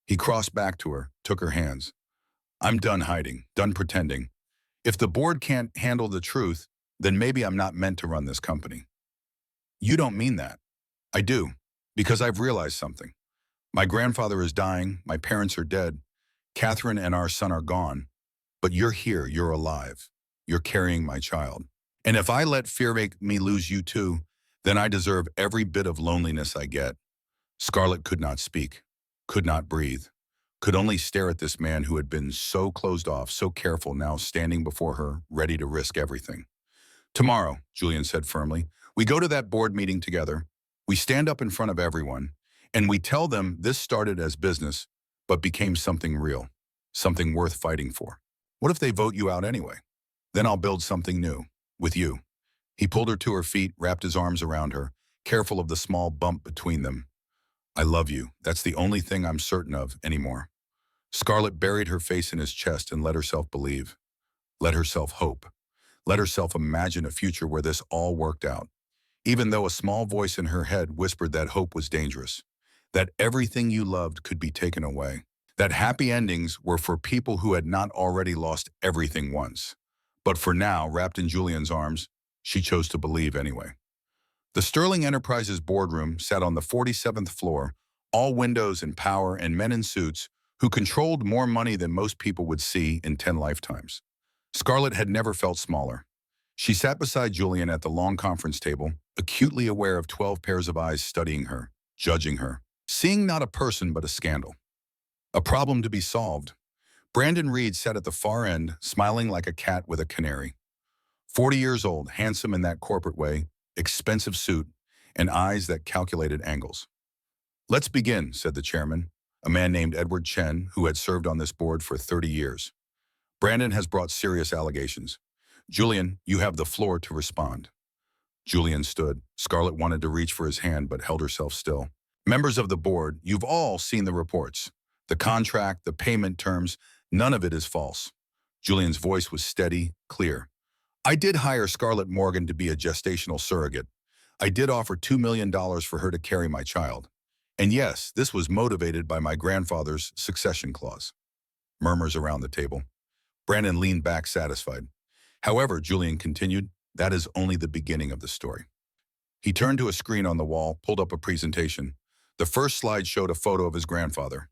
He crossed back to her, took her hands. I'm done hiding, done pretending. If the board can't handle the truth, then maybe I'm not meant to run this company. You don't mean that. I do, because I've realized something. My grandfather is dying, my parents are dead, Catherine and our son are gone. But you're here, you're alive. You're carrying my child. And if I let fear make me lose you too, then I deserve every bit of loneliness I get. Scarlett could not speak, could not breathe. could only stare at this man who had been so closed off, so careful, now standing before her, ready to risk everything. Tomorrow, Julian said firmly, we go to that board meeting together. We stand up in front of everyone, and we tell them this started as business, but became something real, something worth fighting for. What if they vote you out anyway? Then I'll build something new, with you. He pulled her to her feet, wrapped his arms around her, careful of the small bump between them. I love you. That's the only thing I'm certain of anymore. Scarlett buried her face in his chest and let herself believe. Let herself hope. Let herself imagine a future where this all worked out, even though a small voice in her head whispered that hope was dangerous, that everything you loved could be taken away, that happy endings were for people who had not already lost everything once. But for now, wrapped in Julian's arms, she chose to believe anyway. The Sterling Enterprises boardroom sat on the 47th floor, all windows and power and men in suits who controlled more money than most people would see in 10 lifetimes. Scarlett had never felt smaller. She sat beside Julian at the long conference table, acutely aware of 12 pairs of eyes studying her, judging her, seeing not a person but a scandal. A problem to be solved. Brandon Reed sat at the far end, smiling like a cat with a canary. 40 years old, handsome in that corporate way, expensive suit, and eyes that calculated angles. Let's begin, said the chairman, a man named Edward Chen, who had served on this board for 30 years. Brandon has brought serious allegations. Julian, you have the floor to respond. Julian stood. Scarlett wanted to reach for his hand but held herself still. Members of the board, you've all seen the reports. The contract, the payment terms, none of it is false. Julian's voice was steady, clear. I did hire Scarlett Morgan to be a gestational surrogate. I did offer $2 million for her to carry my child. And yes, this was motivated by my grandfather's succession clause. Murmurs around the table. Brandon leaned back satisfied. However, Julian continued, that is only the beginning of the story. He turned to a screen on the wall, pulled up a presentation. The first slide showed a photo of his grandfather.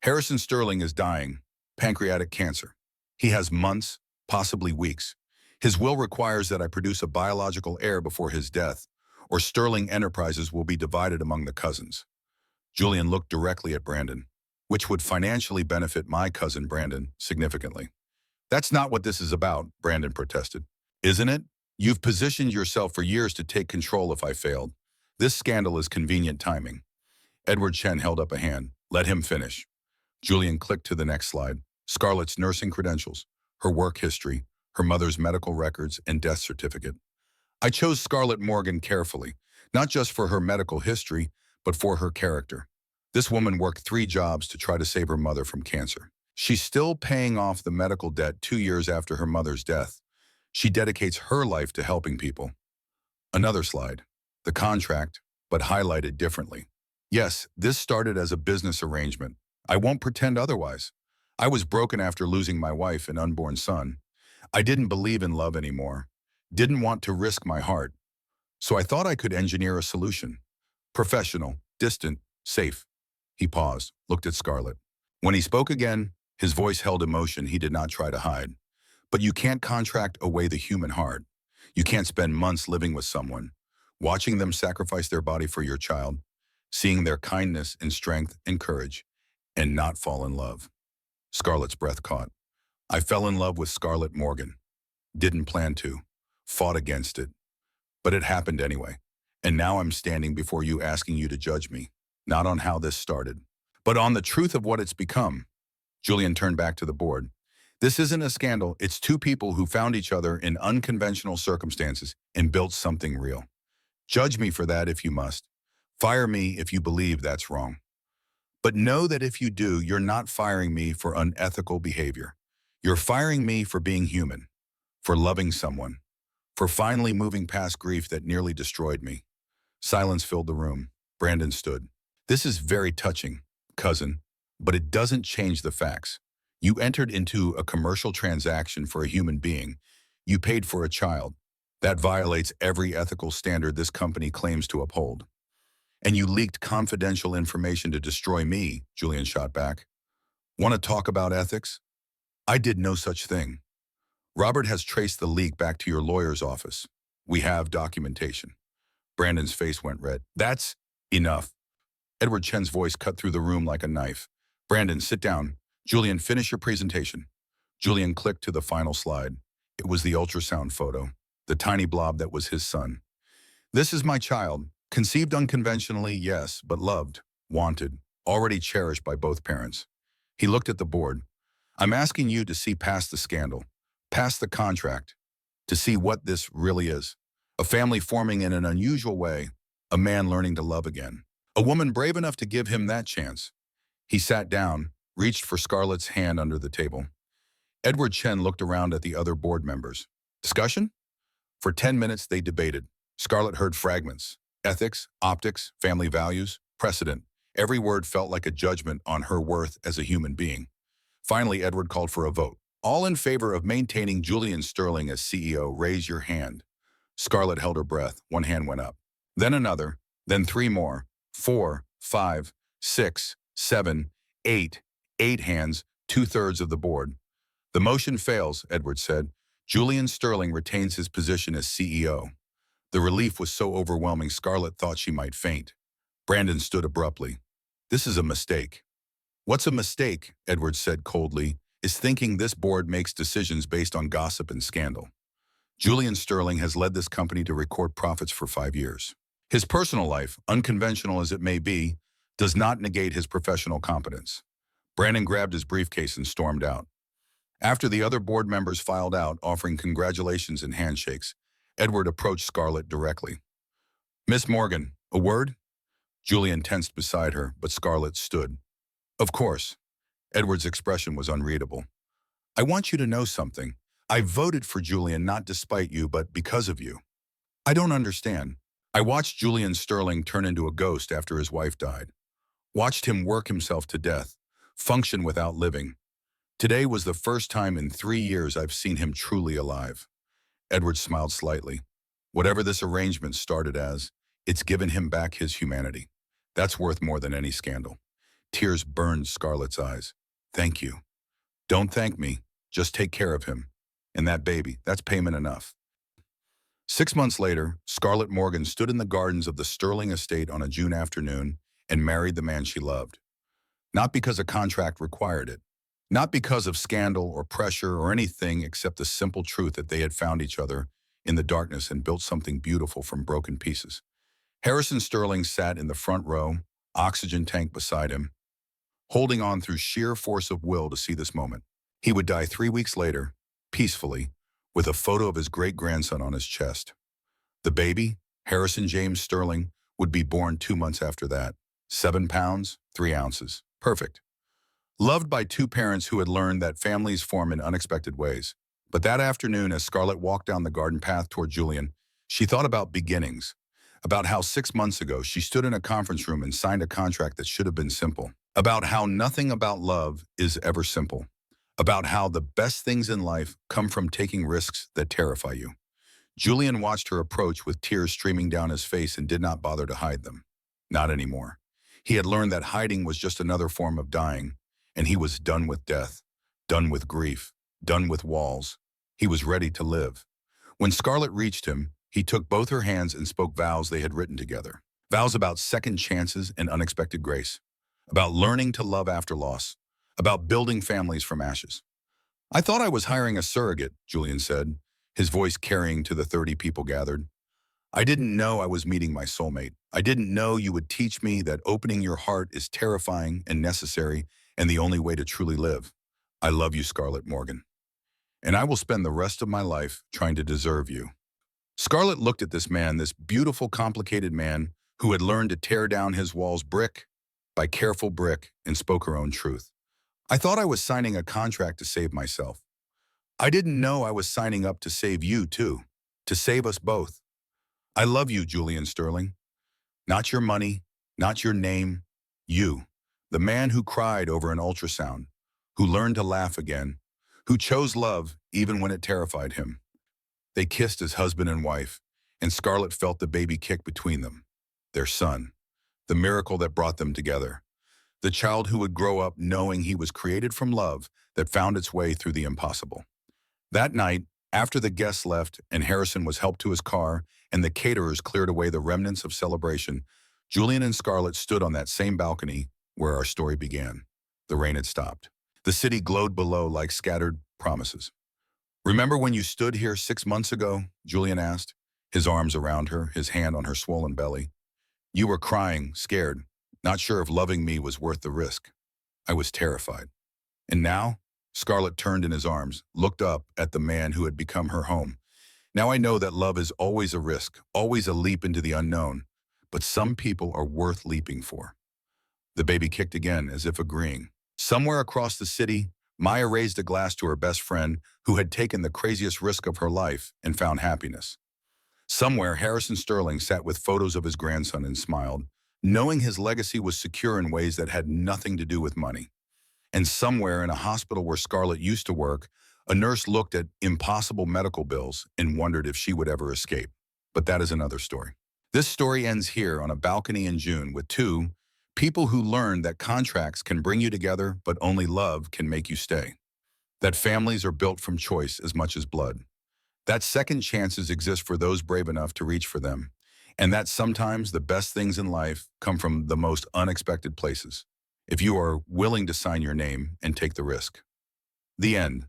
Harrison Sterling is dying, pancreatic cancer. He has months, possibly weeks. His will requires that I produce a biological heir before his death, or Sterling Enterprises will be divided among the cousins. Julian looked directly at Brandon, which would financially benefit my cousin Brandon significantly. That's not what this is about, Brandon protested. Isn't it? You've positioned yourself for years to take control if I failed. This scandal is convenient timing. Edward Chen held up a hand. Let him finish. Julian clicked to the next slide. Scarlett's nursing credentials, her work history, her mother's medical records and death certificate. I chose Scarlett Morgan carefully, not just for her medical history, but for her character. This woman worked 3 jobs to try to save her mother from cancer. She's still paying off the medical debt 2 years after her mother's death. She dedicates her life to helping people. Another slide. The contract, but highlighted differently. Yes, this started as a business arrangement. I won't pretend otherwise. I was broken after losing my wife and unborn son. I didn't believe in love anymore. Didn't want to risk my heart. So I thought I could engineer a solution. Professional, distant, safe. He paused, looked at Scarlett. When he spoke again, his voice held emotion he did not try to hide. But you can't contract away the human heart. You can't spend months living with someone, watching them sacrifice their body for your child, seeing their kindness and strength and courage, and not fall in love. Scarlett's breath caught. I fell in love with Scarlett Morgan. Didn't plan to. Fought against it. But it happened anyway. And now I'm standing before you asking you to judge me, not on how this started, but on the truth of what it's become. Julian turned back to the board. This isn't a scandal. It's 2 people who found each other in unconventional circumstances and built something real. Judge me for that if you must. Fire me if you believe that's wrong. But know that if you do, you're not firing me for unethical behavior. You're firing me for being human, for loving someone, for finally moving past grief that nearly destroyed me. Silence filled the room. Brandon stood. This is very touching, cousin, but it doesn't change the facts. You entered into a commercial transaction for a human being. You paid for a child. That violates every ethical standard this company claims to uphold. And you leaked confidential information to destroy me, Julian shot back. Want to talk about ethics? I did no such thing. Robert has traced the leak back to your lawyer's office. We have documentation. Brandon's face went red. That's enough. Edward Chen's voice cut through the room like a knife. Brandon, sit down. Julian, finish your presentation. Julian clicked to the final slide. It was the ultrasound photo, the tiny blob that was his son. This is my child, conceived unconventionally, yes, but loved, wanted, already cherished by both parents. He looked at the board. I'm asking you to see past the scandal, past the contract, to see what this really is. A family forming in an unusual way, a man learning to love again, a woman brave enough to give him that chance. He sat down, reached for Scarlett's hand under the table. Edward Chen looked around at the other board members. Discussion? For 10 minutes, they debated. Scarlett heard fragments. Ethics, optics, family values, precedent. Every word felt like a judgment on her worth as a human being. Finally, Edward called for a vote. All in favor of maintaining Julian Sterling as CEO, raise your hand. Scarlett held her breath. One hand went up. Then another. Then three more. 4, 5, 6, 7, 8. 8 hands, 2/3 of the board. The motion fails, Edward said. Julian Sterling retains his position as CEO. The relief was so overwhelming Scarlett thought she might faint. Brandon stood abruptly. This is a mistake. What's a mistake, Edward said coldly, is thinking this board makes decisions based on gossip and scandal. Julian Sterling has led this company to record profits for 5 years. His personal life, unconventional as it may be, does not negate his professional competence. Brandon grabbed his briefcase and stormed out. After the other board members filed out, offering congratulations and handshakes, Edward approached Scarlett directly. Miss Morgan, a word? Julian tensed beside her, but Scarlett stood. Of course. Edward's expression was unreadable. I want you to know something. I voted for Julian not despite you, but because of you. I don't understand. I watched Julian Sterling turn into a ghost after his wife died. Watched him work himself to death, function without living. Today was the first time in 3 years I've seen him truly alive. Edward smiled slightly. Whatever this arrangement started as, it's given him back his humanity. That's worth more than any scandal. Tears burned Scarlett's eyes. Thank you. Don't thank me. Just take care of him. And that baby, that's payment enough. 6 months later, Scarlett Morgan stood in the gardens of the Sterling estate on a June afternoon and married the man she loved. Not because a contract required it. Not because of scandal or pressure or anything except the simple truth that they had found each other in the darkness and built something beautiful from broken pieces. Harrison Sterling sat in the front row, oxygen tank beside him, holding on through sheer force of will to see this moment. He would die 3 weeks later, peacefully, with a photo of his great-grandson on his chest. The baby, Harrison James Sterling, would be born 2 months after that. 7 pounds, 3 ounces. Perfect. Loved by 2 parents who had learned that families form in unexpected ways. But that afternoon, as Scarlett walked down the garden path toward Julian, she thought about beginnings, about how 6 months ago she stood in a conference room and signed a contract that should have been simple, about how nothing about love is ever simple, about how the best things in life come from taking risks that terrify you. Julian watched her approach with tears streaming down his face and did not bother to hide them. Not anymore. He had learned that hiding was just another form of dying, and he was done with death, done with grief, done with walls. He was ready to live. When Scarlett reached him, he took both her hands and spoke vows they had written together. Vows about second chances and unexpected grace, about learning to love after loss, about building families from ashes. I thought I was hiring a surrogate, Julian said, his voice carrying to the 30 people gathered. I didn't know I was meeting my soulmate. I didn't know you would teach me that opening your heart is terrifying and necessary and the only way to truly live. I love you, Scarlett Morgan. And I will spend the rest of my life trying to deserve you. Scarlett looked at this man, this beautiful, complicated man who had learned to tear down his walls brick by careful brick, and spoke her own truth. I thought I was signing a contract to save myself. I didn't know I was signing up to save you too, to save us both. I love you, Julian Sterling. Not your money, not your name, you. The man who cried over an ultrasound, who learned to laugh again, who chose love even when it terrified him. They kissed as husband and wife, and Scarlett felt the baby kick between them. Their son, the miracle that brought them together. The child who would grow up knowing he was created from love that found its way through the impossible. That night, after the guests left and Harrison was helped to his car and the caterers cleared away the remnants of celebration, Julian and Scarlett stood on that same balcony where our story began. The rain had stopped. The city glowed below like scattered promises. "Remember when you stood here 6 months ago?" Julian asked, his arms around her, his hand on her swollen belly. "You were crying, scared, not sure if loving me was worth the risk." "I was terrified." "And now?" Scarlett turned in his arms, looked up at the man who had become her home. "Now I know that love is always a risk, always a leap into the unknown, but some people are worth leaping for." The baby kicked again, as if agreeing. Somewhere across the city, Maya raised a glass to her best friend who had taken the craziest risk of her life and found happiness. Somewhere, Harrison Sterling sat with photos of his grandson and smiled, knowing his legacy was secure in ways that had nothing to do with money. And somewhere in a hospital where Scarlett used to work, a nurse looked at impossible medical bills and wondered if she would ever escape. But that is another story. This story ends here on a balcony in June with two people who learned that contracts can bring you together, but only love can make you stay. That families are built from choice as much as blood. That second chances exist for those brave enough to reach for them. And that sometimes the best things in life come from the most unexpected places, if you are willing to sign your name and take the risk. The end.